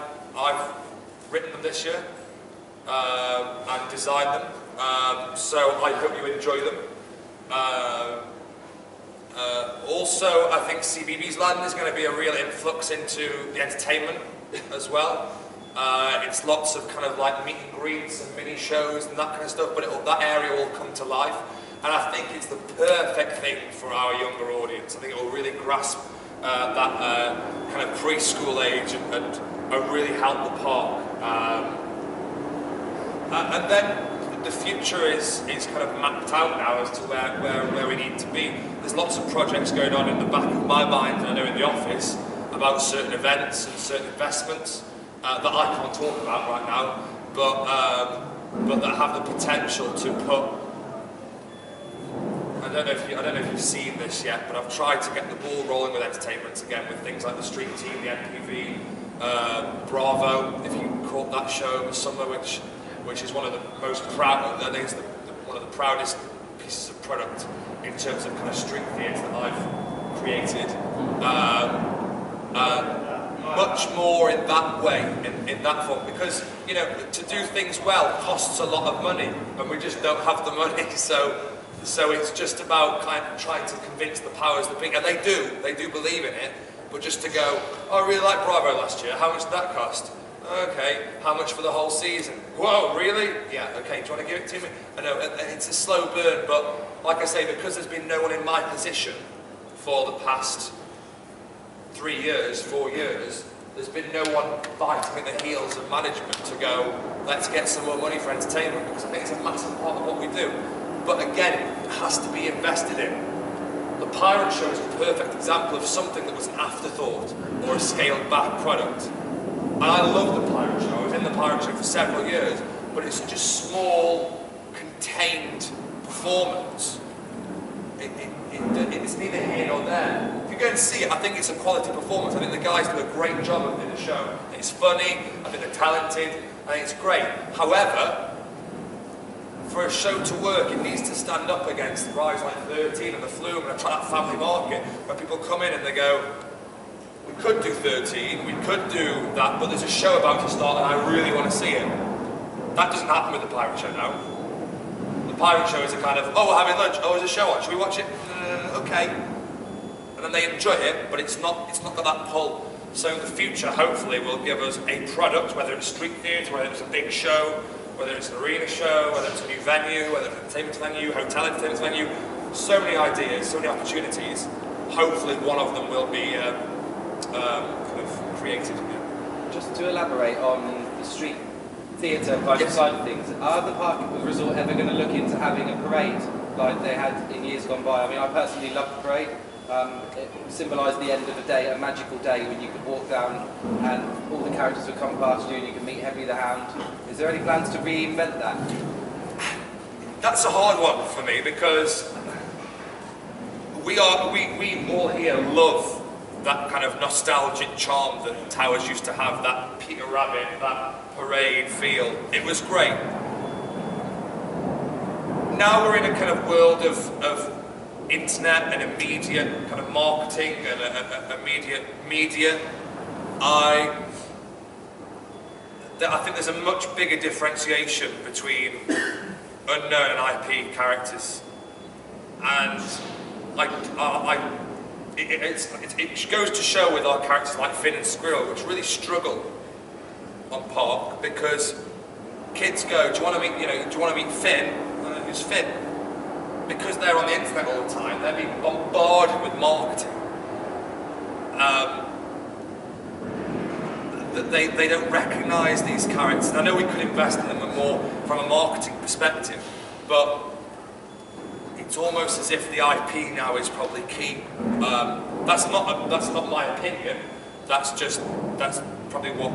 written them this year and designed them, so I hope you enjoy them. Also, I think CBBS Land is going to be a real influx into the entertainment as well. It's lots of kind of like meet and greets and mini shows and that kind of stuff, but that area will come to life. And I think it's the perfect thing for our younger audience. I think it will really grasp that kind of preschool age and really help the park. And then the future is kind of mapped out now as to where we need to be. There's lots of projects going on in the back of my mind, and I know in the office, about certain events and certain investments that I can't talk about right now, but that have the potential to put. I don't know if you've seen this yet, but I've tried to get the ball rolling with entertainment again, with things like the Street Team, the MPV, Bravo. If you caught that show over the summer, which is one of the most proud, I think it's one of the proudest pieces of product in terms of kind of street theatre that I've created. Much more in that way, in that form, because, you know, to do things well costs a lot of money, and we just don't have the money, so it's just about kind of trying to convince the powers that be, and they do believe in it, but just to go, oh, I really liked Bravo last year, how much did that cost? Okay, how much for the whole season? Whoa, really? Yeah, okay, do you want to give it to me? I know, it's a slow burn, but like I say, because there's been no one in my position for the past 3 years, 4 years, there's been no one biting at the heels of management to go, let's get some more money for entertainment, because I think it's a massive part of what we do. But again, it has to be invested in. The Pirate Show is a perfect example of something that was an afterthought or a scaled back product. And I love the Pirate Show. I was in the Pirate Show for several years, but it's such a small, contained performance. It's neither here nor there. If you go and see it, I think it's a quality performance. I think the guys do a great job in the show. It's funny, I think they're talented, I think it's great. However, for a show to work, it needs to stand up against rides like 13 and the Flume and that family market, where people come in and they go, we could do 13, we could do that, but there's a show about to start and I really want to see it. That doesn't happen with the Pirate Show now. The Pirate Show is a kind of, oh, we're having lunch, oh, there's a show on, should we watch it? Okay. And then they enjoy it, but it's not got that pull. So the future, hopefully, will give us a product, whether it's street theatre, whether it's a big show, whether it's an arena show, whether it's a new venue, whether it's an entertainment venue, hotel entertainment venue, so many ideas, so many opportunities. Hopefully one of them will be kind of created. Just to elaborate on the street theatre kind of side of things, are the park resort ever going to look into having a parade like they had in years gone by? I mean, I personally love the parade. It symbolised the end of a day, a magical day when you could walk down and all the characters would come past you and you could meet Henry the Hound. Is there any plans to reinvent that? That's a hard one for me because we all here love that kind of nostalgic charm that Towers used to have, that Peter Rabbit, that parade feel. It was great. Now we're in a kind of world of internet and immediate kind of marketing and immediate media. I think there's a much bigger differentiation between unknown and IP characters, and it goes to show with our characters like Finn and Squirrel, which really struggle on Park because kids go, do you want to meet, do you want to meet Finn? Who's Finn? Because they're on the internet all the time, they're being bombarded with marketing. They don't recognise these characters. I know we could invest in them more from a marketing perspective, but it's almost as if the IP now is probably key. That's not my opinion. That's probably what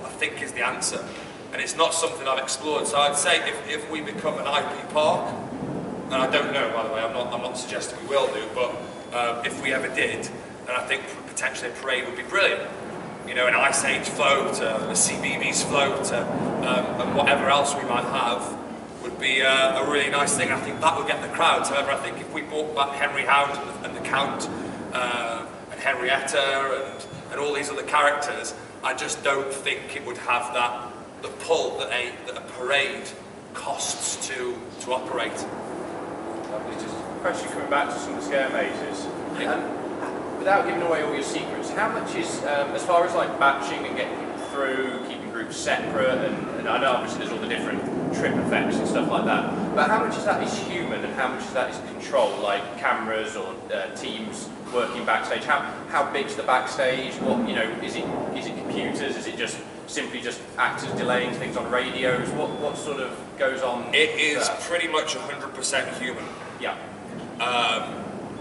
I think is the answer, and it's not something I've explored. So I'd say if we become an IP park, and I don't know, by the way, I'm not suggesting we will do, but if we ever did, then I think potentially a parade would be brilliant. An Ice Age float, a CBeebies float, and whatever else we might have would be a really nice thing. I think that would get the crowds. However, I think if we brought back Henry Hound and the Count and Henrietta and all these other characters, I just don't think it would have the pull that a parade costs to operate. Just a question coming back to some of the scare mazes. Without giving away all your secrets, how much is, as far as like batching and getting people through, keeping groups separate, and I know obviously there's all the different trip effects and stuff like that, but how much of that is human and how much of that is control, like cameras or teams working backstage? How big's the backstage? What, is it computers? Is it just simply just actors delaying things on radios? What sort of goes on? It is pretty much 100% human. Yeah.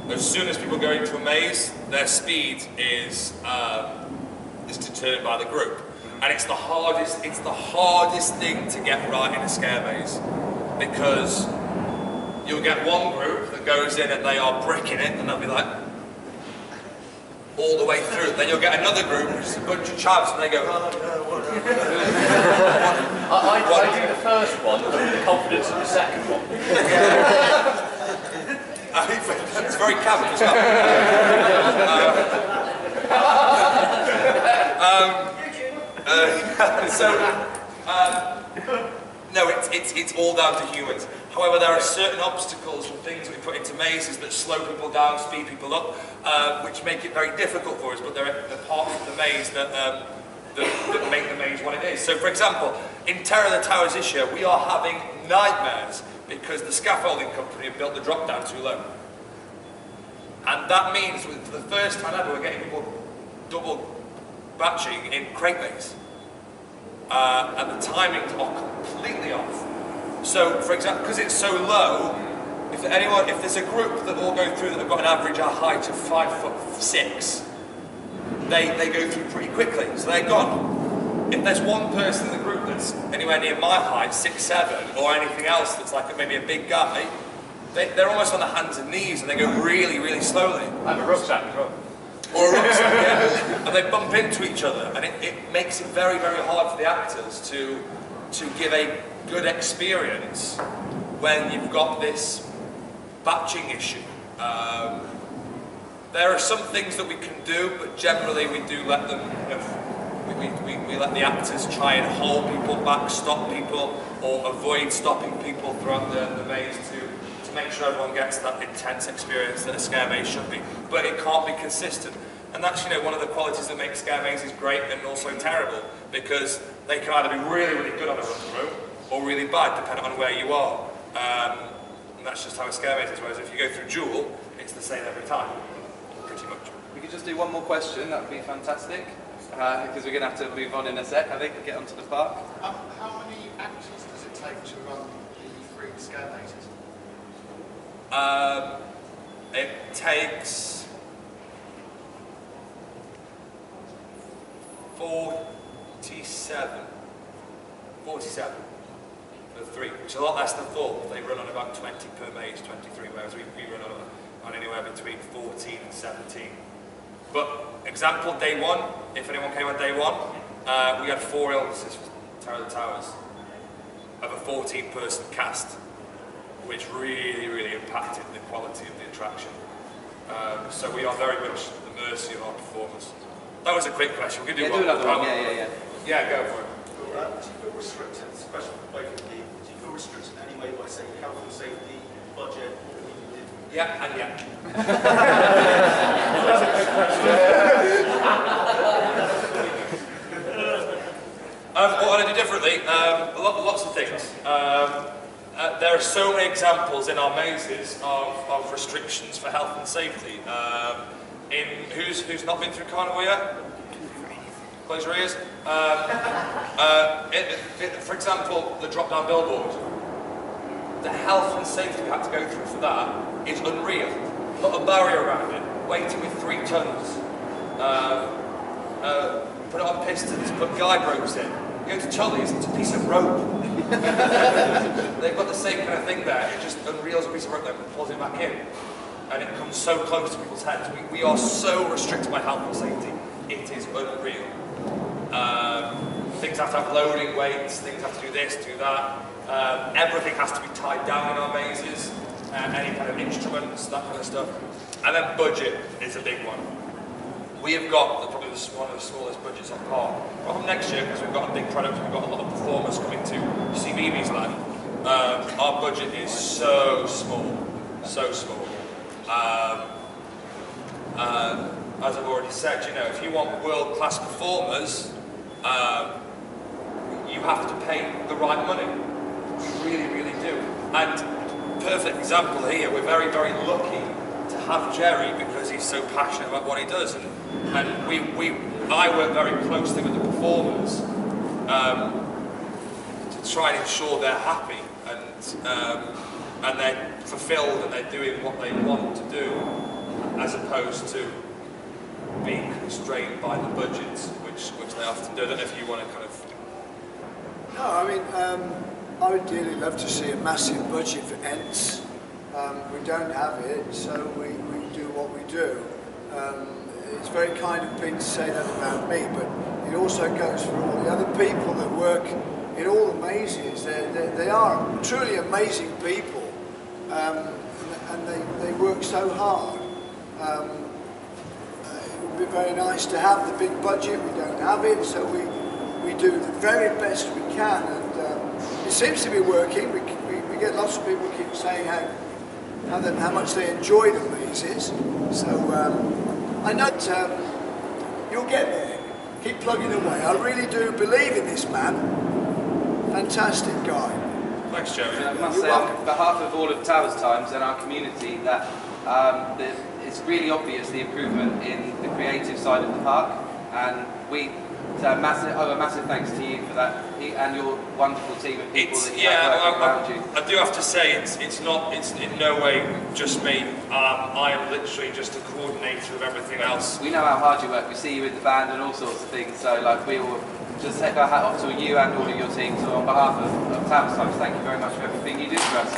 As soon as people go into a maze, their speed is determined by the group, and it's the hardest thing to get right in a scare maze, because you'll get one group that goes in and they are bricking it, and they'll be like all the way through. Then you'll get another group, which is a bunch of chavs, and they go, oh, no, I do the first one, but with the confidence of the second one. It's very camp as well. No, it's all down to humans. However, there are certain obstacles and things we put into mazes that slow people down, speed people up, which make it very difficult for us, but there are parts of the maze that make the maze what it is. So, for example, in Terror of the Towers this year, we are having nightmares because the scaffolding company have built the drop down too low. And that means, for the first time ever, we're getting people double batching in crate maze. And the timings are completely off. So, for example, because it's so low, if there's a group that all go through that have got an average height of 5'6", they go through pretty quickly, so they're gone. If there's one person in the group that's anywhere near my height, 6'7", or anything else that's like maybe a big guy, they're almost on their hands and knees, and they go really, really slowly. I have a rucksack as well. Or a rucksack, yeah. And they bump into each other, and it makes it very, very hard for the actors to give a good experience when you've got this batching issue. There are some things that we can do, but generally we do let them, we let the actors try and hold people back, stop people, or avoid stopping people throughout the maze to make sure everyone gets that intense experience that a scare maze should be. But it can't be consistent. And that's one of the qualities that makes scare mazes great and also terrible, because they can either be really, really good on a run through, or really bad, depending on where you are. And that's just how a scare maze is, whereas if you go through Jewel, it's the same every time, pretty much. We could just do one more question, that would be fantastic, because we're going to have to move on in a sec, I think, to get onto the park. How many actors does it take to run the 3 scare mazes? It takes 47 for 3, which is a lot less than 4. They run on about 20 per maze, 23, whereas we run on anywhere between 14 and 17. But example, day 1, if anyone came on day 1, we had 4 illnesses for Terror of the Towers of a 14-person cast, which really, really impacted the quality of the attraction. So we are very much at the mercy of our performers. That was a quick question. We can do another one. Yeah, go for it. Do you feel restricted? This is a question for both of you. Do you feel restricted in any way by saying health and safety, budget, what you did? Yeah, and yeah. What I do differently? Lots of things. There are so many examples in our mazes of restrictions for health and safety. Who's not been through Carnival yet? Close your ears. For example, the drop-down billboard. The health and safety we had to go through for that is unreal. Put a barrier around it, weighted with 3 tons. Put it on pistons, put guide ropes in. You go to Tully's, it's a piece of rope. They've got the same kind of thing there. It just unreels a piece of rope, then pulls it back in. And it comes so close to people's heads. We are so restricted by health and safety. It is unreal. Things have to have loading weights, things have to do this, do that. Everything has to be tied down in our mazes. Any kind of instruments, that kind of stuff. And then budget is a big one. We have got probably one of the smallest budgets on par. Well, next year, because we've got a big product, we've got a lot of performers coming to CBeebies land. Our budget is so small, so small. As I've already said, you know, if you want world-class performers, you have to pay the right money. You really, really do. And perfect example here, we're very, very lucky to have Jerry because he's so passionate about what he does. And I work very closely with the performers to try and ensure they're happy and they're fulfilled and they're doing what they want to do, as opposed to being constrained by the budgets, which they often do. I don't know if you want to kind of... No, I mean, I would really love to see a massive budget for Ents. We don't have it, so we do what we do. It's very kind of big to say that about me, but it also goes for all the other people that work in all the mazes. They are truly amazing people, and they work so hard. It would be very nice to have the big budget. We don't have it, so we do the very best we can, and it seems to be working. We get lots of people keep saying how much they enjoy the mazes. So I know that you'll get there. Keep plugging away. I really do believe in this man. Fantastic guy. Thanks, Jerry. I must say, on behalf of all of TowersTimes and our community, that it's really obvious the improvement in the creative side of the park, and we owe a massive thanks to you for that, and your wonderful team of people that you have working around you. I do have to say, it's in no way just me. I am literally just a coordinator of everything else. We know how hard you work. We see you in the band and all sorts of things. So, like, we will just take our hat off to you and all of your team. So, on behalf of TowersTimes, thank you very much for everything you do for us.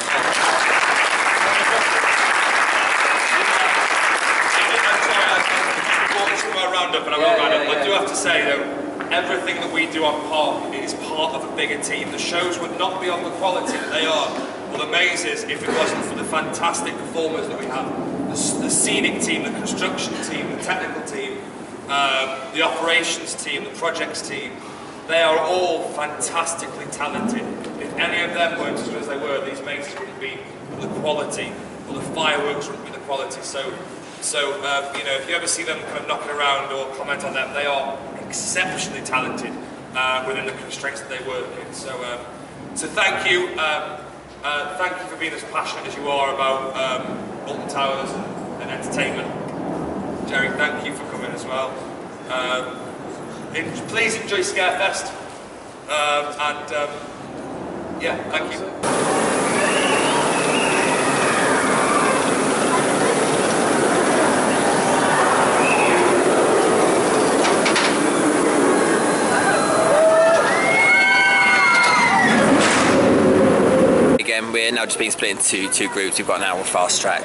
I do have to say though, everything that we do on Park is part of a bigger team. The shows would not be on the quality that they are, or the mazes, if it wasn't for the fantastic performers that we have. The scenic team, the construction team, the technical team, the operations team, the projects team. They are all fantastically talented. If any of them weren't as good as they were, these mazes wouldn't be the quality, or the fireworks wouldn't be the quality. So you know, if you ever see them kind of knocking around or comment on them, they are exceptionally talented within the constraints that they work in. So thank you. Thank you for being as passionate as you are about Alton Towers and entertainment. Jerry, thank you for coming as well. Please enjoy Scarefest. Yeah, thank you. We're now just being split into two groups. We've got an hour fast track,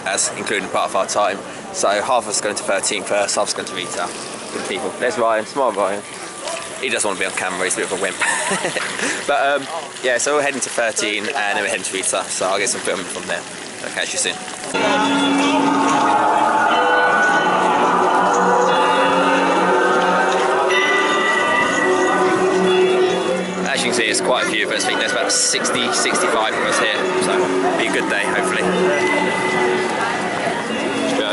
as including part of our time. So half of us going to 13 first, half of us going to Rita. Good people. There's Ryan, smart Ryan. He doesn't want to be on camera, he's a bit of a wimp. But yeah, so we're heading to 13 and then we're heading to Rita. So I'll get some filming from there. I'll catch you soon. As you can see, there's quite a few of us. I think there's about 60, 65 of us here. So it'll be a good day, hopefully. Let's go.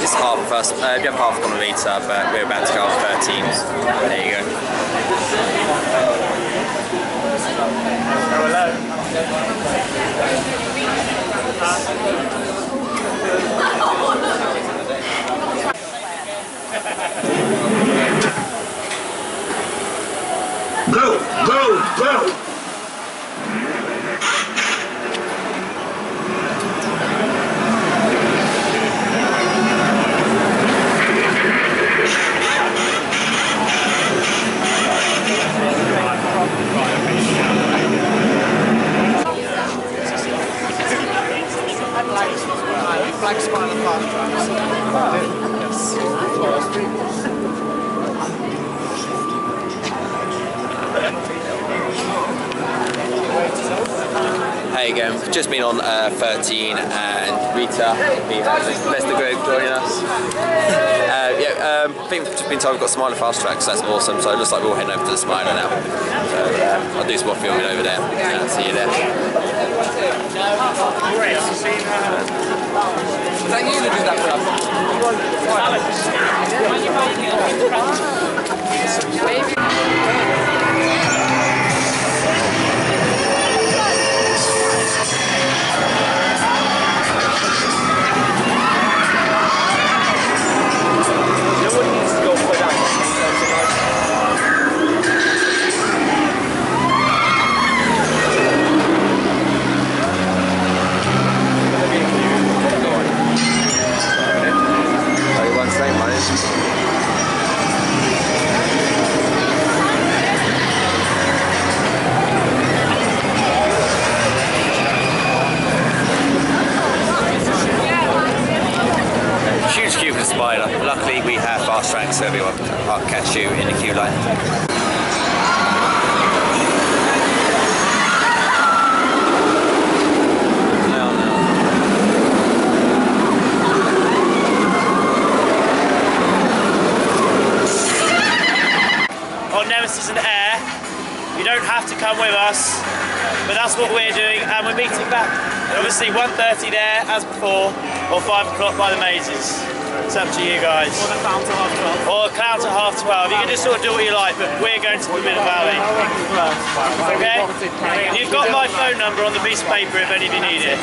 It's half first, you have half a kilometre, but we're about to go on 13s. There you go. Oh, hello. Go, go, go! Black spine and fast Hey again, just been on 13 and Rita, best of group joining us. I think we've just been told we've got Smiler fast track, so that's awesome. So it looks like we're all heading over to the Smiler now. So I'll do some more filming over there. See you there. Was that you that did that for huge queue for the Spider. Luckily we have fast tracks so everyone can't catch you in the queue line. On Nemesis and Air, you don't have to come with us, but that's what we're doing, and we're meeting back. Obviously 1:30 there as before, or 5 o'clock by the mazes. It's up to you guys. Or the clown to half 12. Or the clown to half 12. You can just sort of do what you like, but we're going to the Middle Valley. Okay? You've got my phone number on the piece of paper if any of you need it.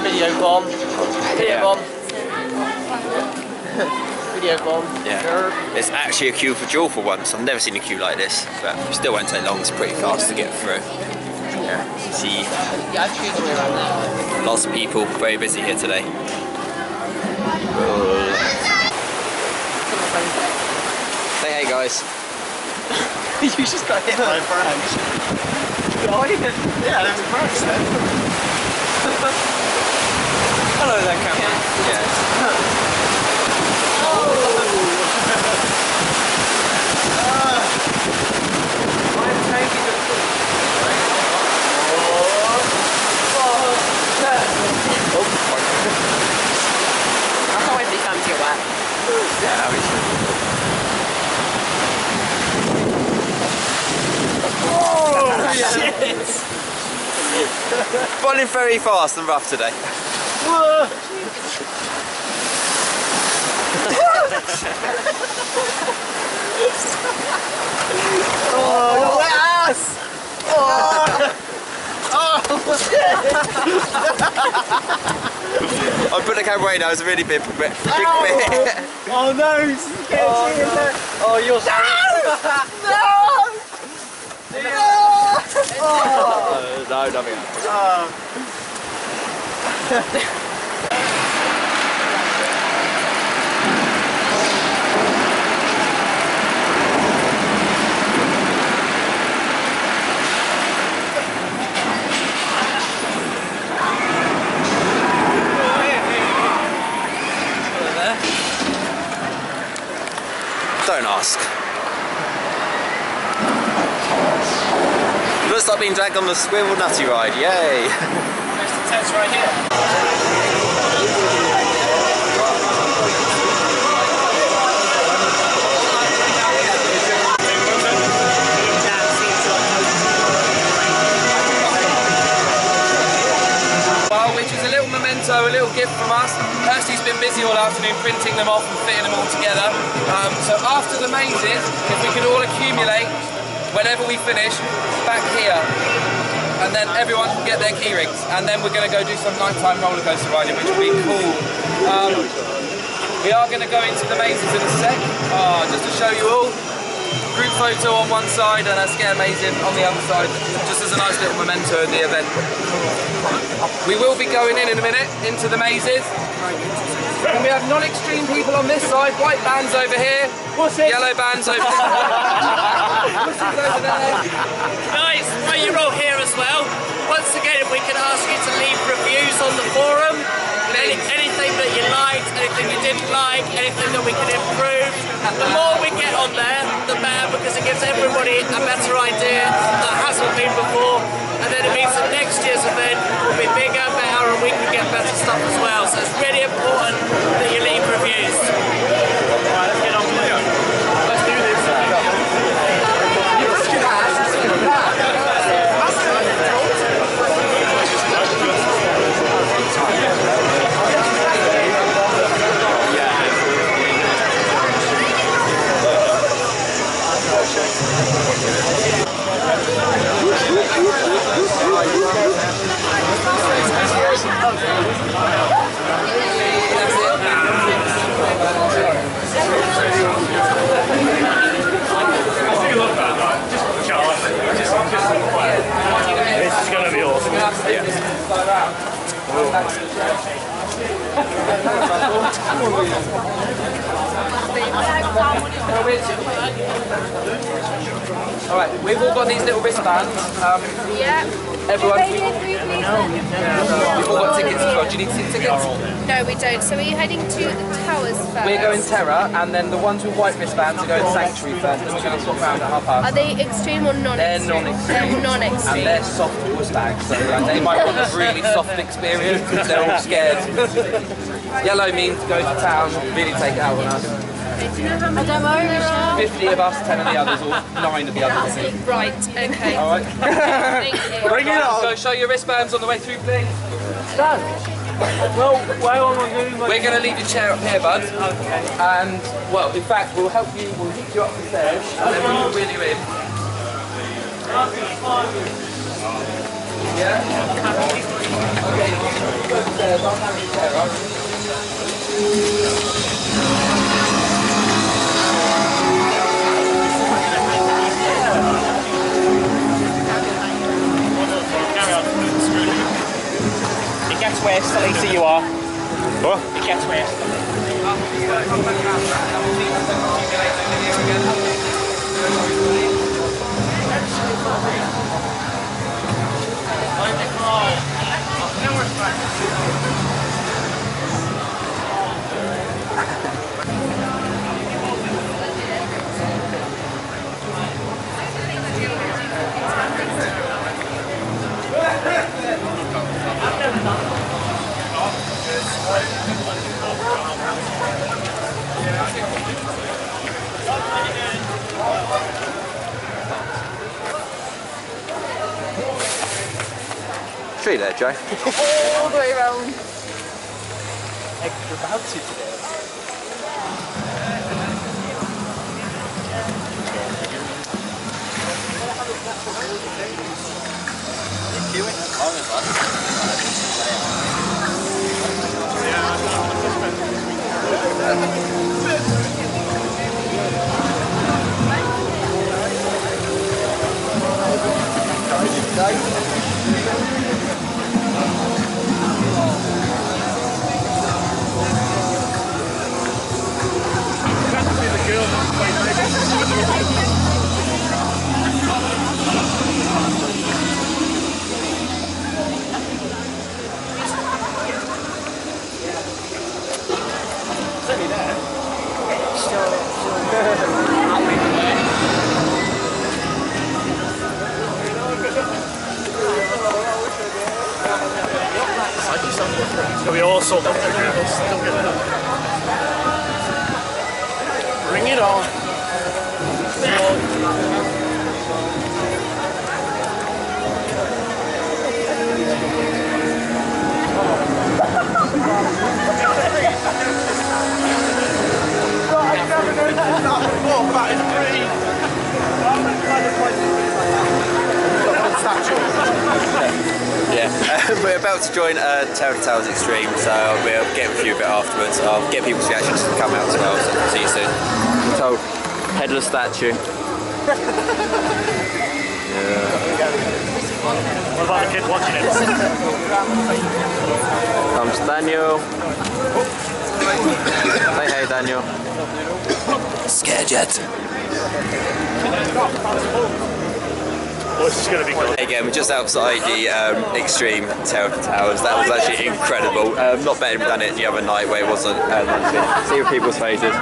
Video bomb. Video bomb. Video bomb. Yeah. It's actually a queue for dual for once. I've never seen a queue like this, but it still won't take long. It's pretty fast to get through. Yeah. You see lots of people, very busy here today. Say hey guys. You just got hit by a branch. Yeah, there's a branch there. Hello there, camera. Yeah. Oh, shit! Running very fast and rough today. Oh, wet ass! Oh! I put the camera away now, it's a really big bit. Oh no, you can't see it. Oh, you're so... No! No, nothing happened. Don't ask. Looks like being dragged on the swivel nutty ride, yay! Most intense right here. Which is a little memento, a little gift from us. Kirsty's been busy all afternoon printing them off and fitting them all together. So after the mazes, if we could all accumulate, whenever we finish, back here. And then everyone can get their key rings. And then we're going to go do some nighttime roller coaster riding, which will be cool. We are going to go into the mazes in a sec, just to show you all. Group photo on one side and a scare mazing on the other side, just as a nice little memento of the event. We will be going in a minute into the mazes. And we have non-extreme people on this side, white bands over here, yellow bands over there. Over there. Guys, while you're all here as well, once again, if we can ask you to leave reviews on the forum, anything that you liked, anything you didn't like, anything that we can improve. The more we get on there, the better, because it gives everybody a better idea that hasn't been before, and then it means that next year's event will be bigger, better, and we can get better stuff as well. So it's really important that you leave reviews. Alright, let's get on with it. Let's do this. This is going to be awesome. Alright, we've all got these little wristbands. Yeah. Everyone, we've all got tickets as well. Do you need tickets? No, we don't. So are you heading to the Towers first? We're going Terra, and then the ones with white wristbands are going Sanctuary first, and we're going to swap around at 5:30. Are they extreme or non-extreme? They're non-extreme. They're non-extreme. And they're soft horse bags, so they might want a really soft experience because they're all scared. Yellow means go to town, really take it out on us. Do you know how many there are? 50 of us, 10 of the others, or 9 of the others. Right, okay. Alright. Thank you. Bring it on! So show your wristbands on the way through, please. Done. Well, where am I doing? We're going to leave your chair up here, bud. Okay. And, well, in fact, we'll help you, we'll lift you up the stairs, and then we'll wheel you in. Yeah? Okay, you go upstairs, I'll have your chair up. It gets worse the later you are. What? It gets worse. Yeah. tree there, Joe? All the way around. Extra bouncy today. It's gonna be awesome. Bring it on. Yeah, we're about to join Towers Extreme, so we'll get with you a bit afterwards. I'll get people's reactions to come out as well, so see you soon. So, headless statue. Yeah. What about the kid watching it? Comes Daniel. Say hey, Daniel. Scared yet? Oh, this is going to be good. Again, we're just outside the Extreme Towers. That was actually incredible. Not better than done it the other night where it wasn't lunching. See with people's faces.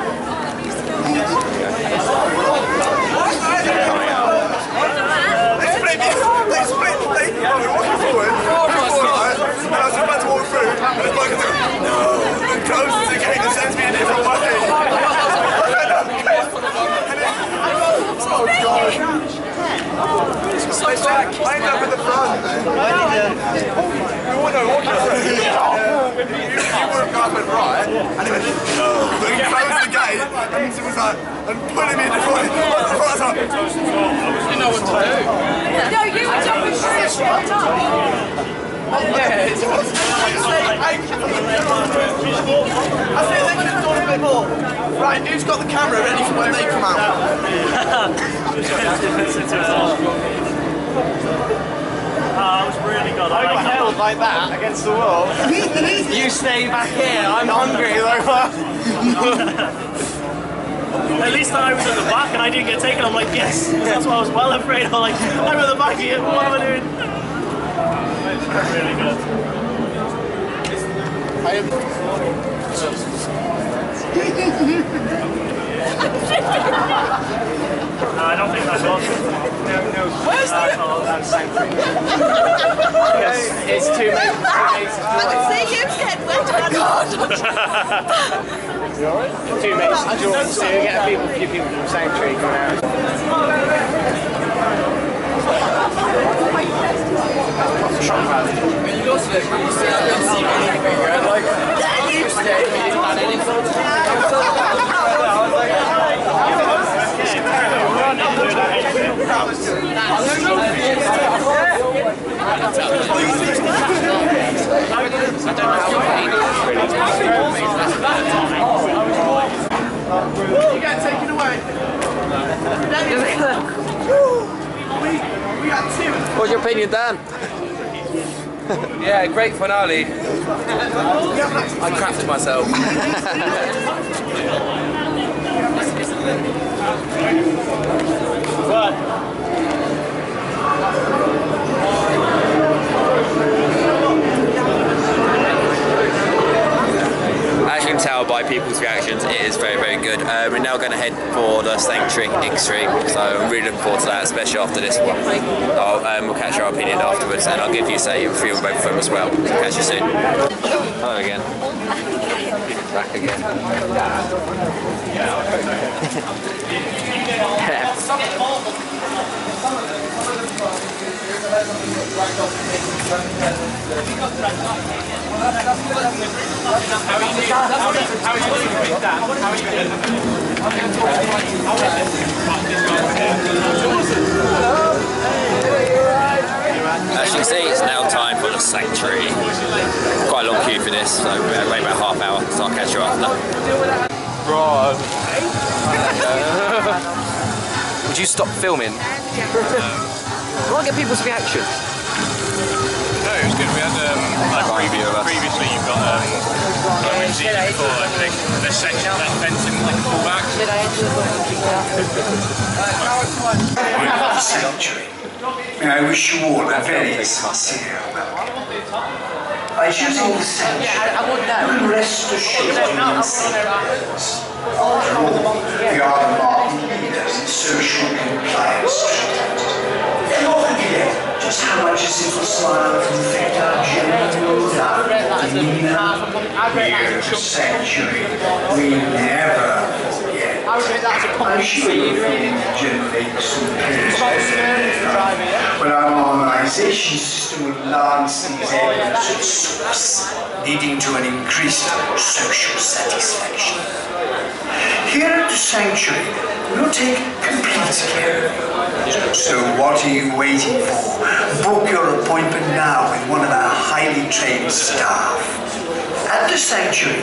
I end up at the front. You were right, and he went, no. But he closed the gate, and he was like, and pulling me in the front. I was like, you know what to do. No, you were jumping straight. Yeah, it's I think they could have done a bit more. Right, who's got the camera ready for when they come out? That was really good. I got held like that against the wall. You stay back here, I'm hungry. At least I was at the back and I didn't get taken. I'm like, yes. That's why I was well afraid. I'm like, I'm at the back here. What am I doing? It's really good. I don't think that's awesome. Where's that sanctuary? It's 2 meters. I can see you scared. Oh my God. 2 meters to join, so you get a few people from sanctuary coming out. You get taken away. We got 2. What's your opinion, Dan? Yeah, great finale. I crapped myself. As you can tell by people's reactions, it is very, very good. We're now going to head for the Sanctuary Extreme, so I'm really looking forward to that, especially after this one. We'll catch our opinion afterwards, and I'll give you, say, a review on both of them as well. So catch you soon. Hello again. Back again. Yeah. As you can see, it's now time for the sanctuary. Quite a long queue for this, so wait about half hour, so I'll catch you after. Right. Would you stop filming? Can't get people's reaction. No, it was good. We had previously you've got like we've seen it before, like the section that fencing like a fullback. Sanctuary. May I wish you all a very sincere welcome. By choosing the sanctuary, you rest assured in your safeguards. After all, we are the market leaders in social compliance treatment. And often forget just how much a simple smile can affect our general love demeanor. Here at the sanctuary, we never forget. I'm sure you're feeling general aches and pains but our modernization system will lance these areas at source, leading to an increased social satisfaction. Here at the sanctuary, we'll take complete care of you. So what are you waiting for? Book your appointment now with one of our highly trained staff. At the sanctuary,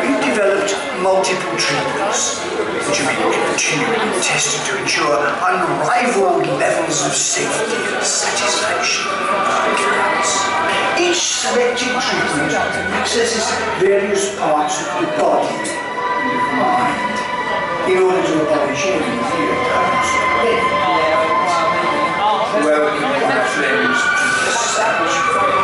we've developed multiple treatments which have been continually tested to ensure unrivaled levels of safety and satisfaction for our clients. Each selected treatment accesses various parts of the body and mind in order to abolish any fear of welcome, my friends, to the sanctuary.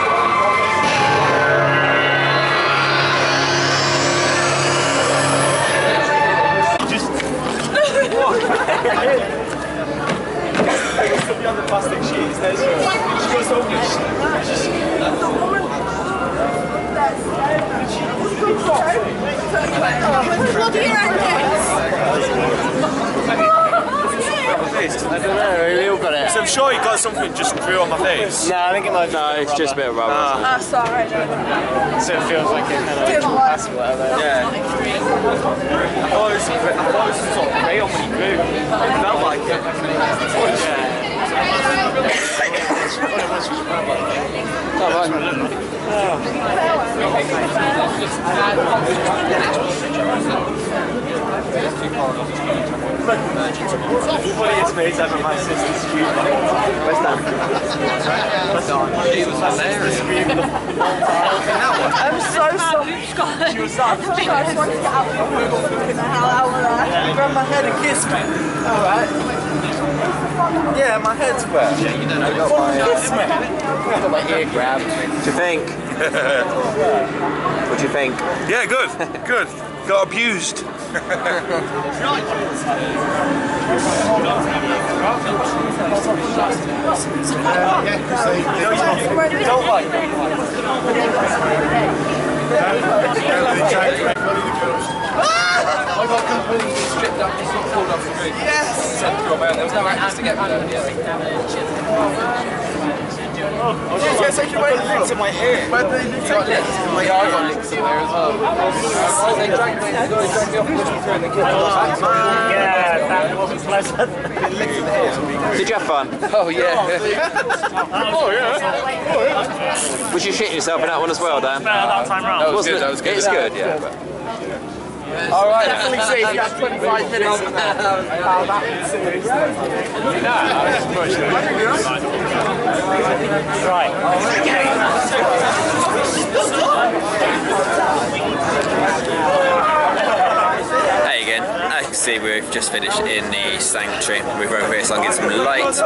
On the plastic sheets, there's she goes over What do you reckon? I don't know, we all got it. So I'm sure you got something just drew on my face. No, I think it might be. No, it's just a bit of rubber. Oh, sorry. So it feels like it kind of pass whatever. Yeah. I thought it was sort of crayon when he grew. It felt like it. Funniest mates ever, my sister's cute. Where's that? She was hilarious. I'm so sorry. She was that. I just wanted to get out of the hell out of there. Grab my head and kiss me. Alright. Yeah, my head's wet. Yeah, you don't know. Kiss me. Got my ear grabbed. What do you think? What do you think? Yeah, good. Good. Got abused. Don't like I got completely stripped up and pulled off the roof. Yes! There was no access to get there. Yeah, so you wait licks in my hair. Where did you got licks? My eye got licks in there as well. They dragged me off and pushed me through and the kids Yeah, that wasn't pleasant. Did you have fun? Oh yeah. Oh yeah. Was you shitting yourself in that one as well, Dan? No, that time round. That was good. That was good. It's good, yeah. Alright, definitely see if you had 25 minutes. Right. Hey again, as you can see we've just finished in the sanctuary. We're over here so I can get some light.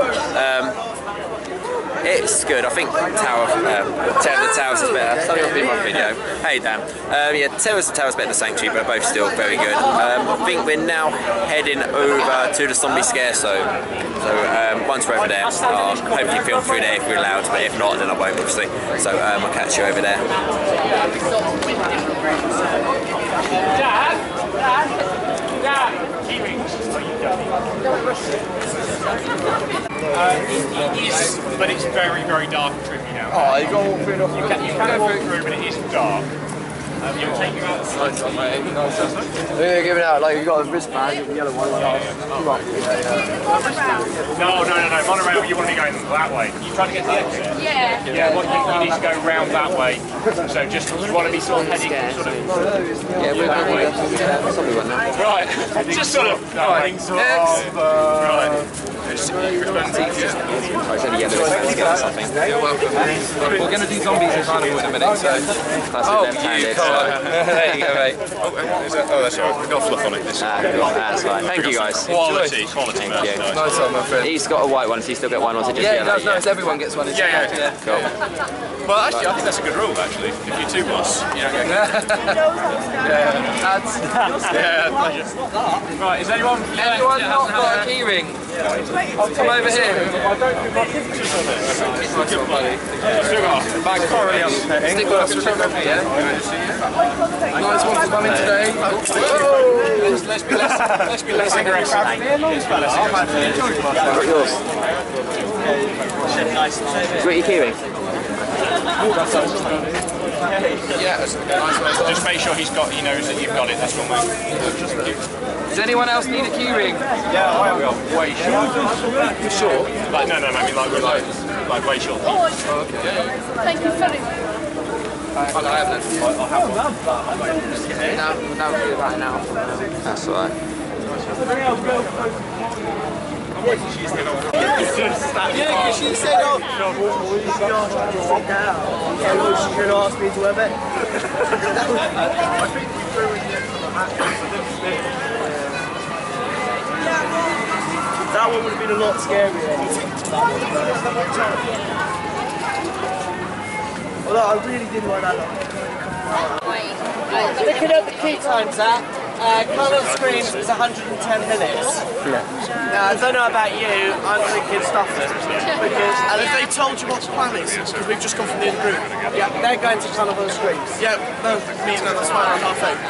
It's good. I think the Towers is better. Something will be my video. Hey Dan. Yeah, Towers better than the Sanctuary, but both still very good. I think we're now heading over to the Zombie Scare Zone. So once we're over there, I'll hopefully film through there if we're allowed, but if not, then I won't obviously. So I'll catch you over there. Dad! Key rings. It is, but it's very, very dark and tricky now. Oh, you got to walk through it off. You can walk through, but it is dark. You'll take you outside. We're giving out, like, you got a wristband, the yellow one. No, monorail, you want to be going that way. You trying to get to the exit? Yeah. Yeah, well, you need to go round that way. So just, you want to be sort of heading sort of Yeah, we're that way. something like that. Right, just sort of, right. It's only yellow, something. You're welcome. We're going to do zombies in Carnival in a minute, so... That's left-handed, so... There you go, mate. Oh, that's all right. We've got fluff on it. That's right. Thank you, guys. Quality, man. Yeah. Nice one, my friend. He's got a white one, so he still get one, or is it just Yeah, yellow? no, it's everyone gets one. Yeah. Cool. Well, actually, I think that's a good rule, actually. If you're two boss, Yeah, pleasure. Right, is anyone not got a key ring? I'll come over here. Stick with us for photography, yeah? Nice one for coming today. Let's be less aggressive. Got yours. Got your key ring? Yeah, that's nice one. Just make sure he knows that you've got it. That's one way. Does anyone else need a key ring? Yeah, I will. Way short. For sure. Like no, I mean like way short. Oh, okay. Thank you very much. I'll have that. I'll have one. Now we'll do that now. That's alright. Yeah, because she said, oh, she's going to ask me to have it. I think we threw in the that one would have been a lot scarier. Although I really didn't like that one. Looking at the key times colour screen is 110 minutes. Yeah. Now, I don't know about you, I'm thinking stuff it. And if they told you what the plan is, because we've just come from the other group, yeah, they're going to Carnival screens. Yeah, no, that's fine, I can't think.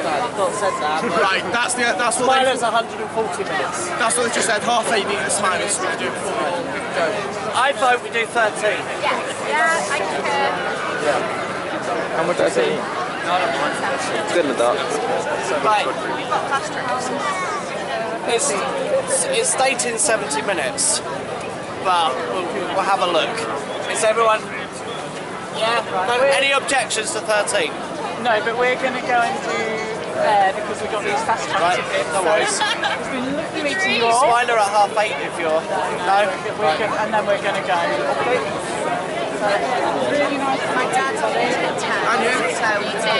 No, they've not said that. Right, that's what Smiler's 140 minutes. That's what they just said, half 8 needed a Smiler, so we do it before we go. I vote we do 13. Yeah, I concur. Yeah. How much I say? It's good in the dark. Right. It's stating 70 minutes, but we'll have a look. Is everyone... Yeah? No, any objections to 13? No, but we're going to go and do there because we've got these fast track tickets. No worries. It's been lovely meeting you all. Smiler at 8:30 if you're... No? And then we're going to go. Really nice. My dad's on it. And you? So we do.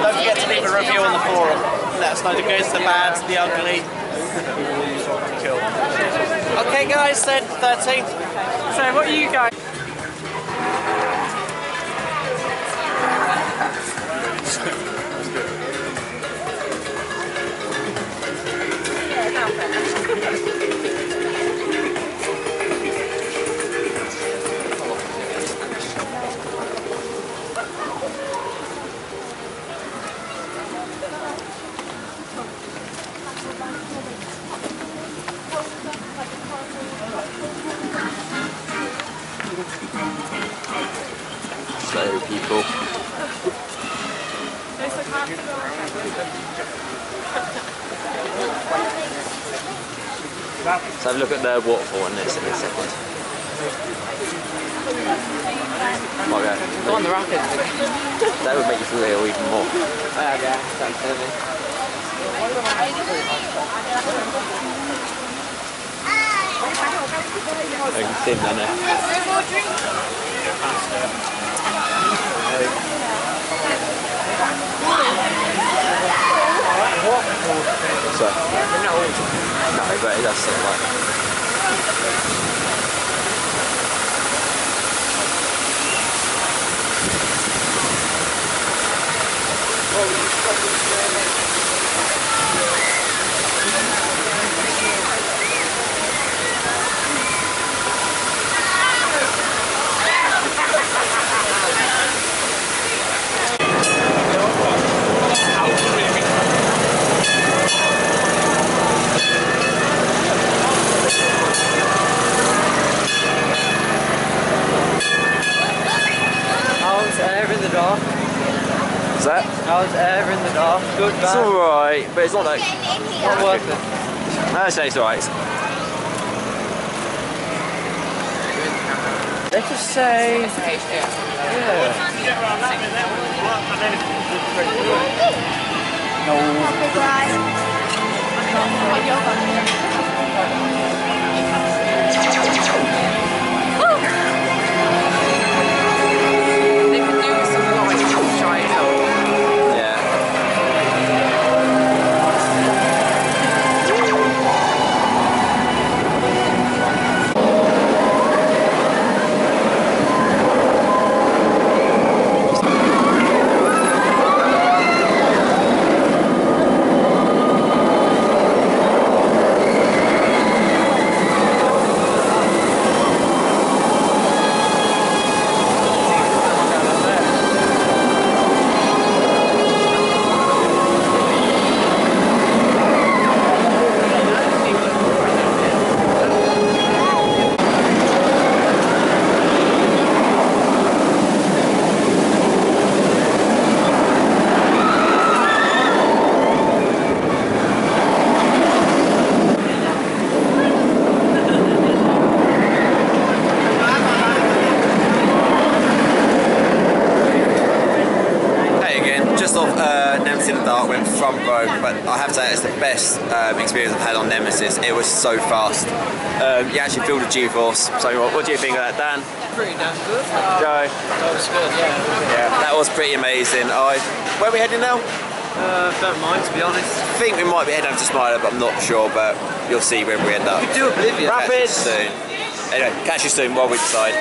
Don't forget to leave a review on the forum. Let us know the goods, the bads, the ugly. Cool. Okay guys, then 13. So what are you guys? So people. So have a look at the waterfall in this in a second. Okay. Go on the rocket. That would make you feel ill even more. Yeah, that's heavy. I can see him down there. So, no, but it does seem like. tough, good, bad? It's alright, but it's not like... Not worth it. I'd say it's alright. Let's just say... They could do with some light shine out. Front row, but I have to say it's the best experience I've had on Nemesis. It was so fast. You actually feel the G-force. So what do you think of that, Dan? Pretty damn good. Joe? That was good, yeah. That was pretty amazing. Where are we heading now? Don't mind, to be honest. I think we might be heading over to Smiler, but I'm not sure, but you'll see where we end up. We could do Oblivion. Rapids! Soon. Anyway, catch you soon while we decide.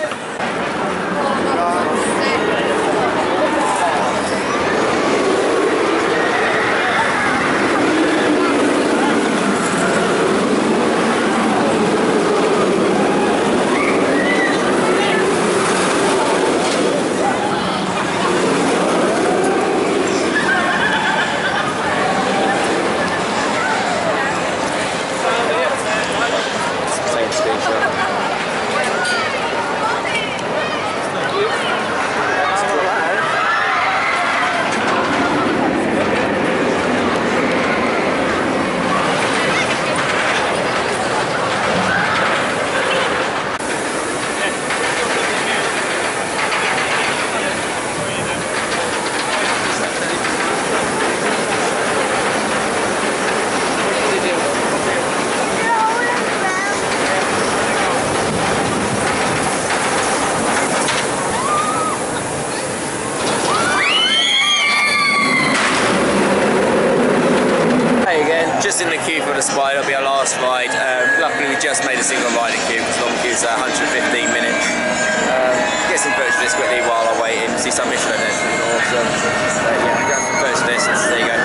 Just in the queue for the Spider, it'll be our last ride. Luckily we just made a single ride in queue because long queues are 115 minutes. Get some footage of this quickly while I'm waiting, see some Michelin, it's awesome. Yeah, grab some footage of this, there you go.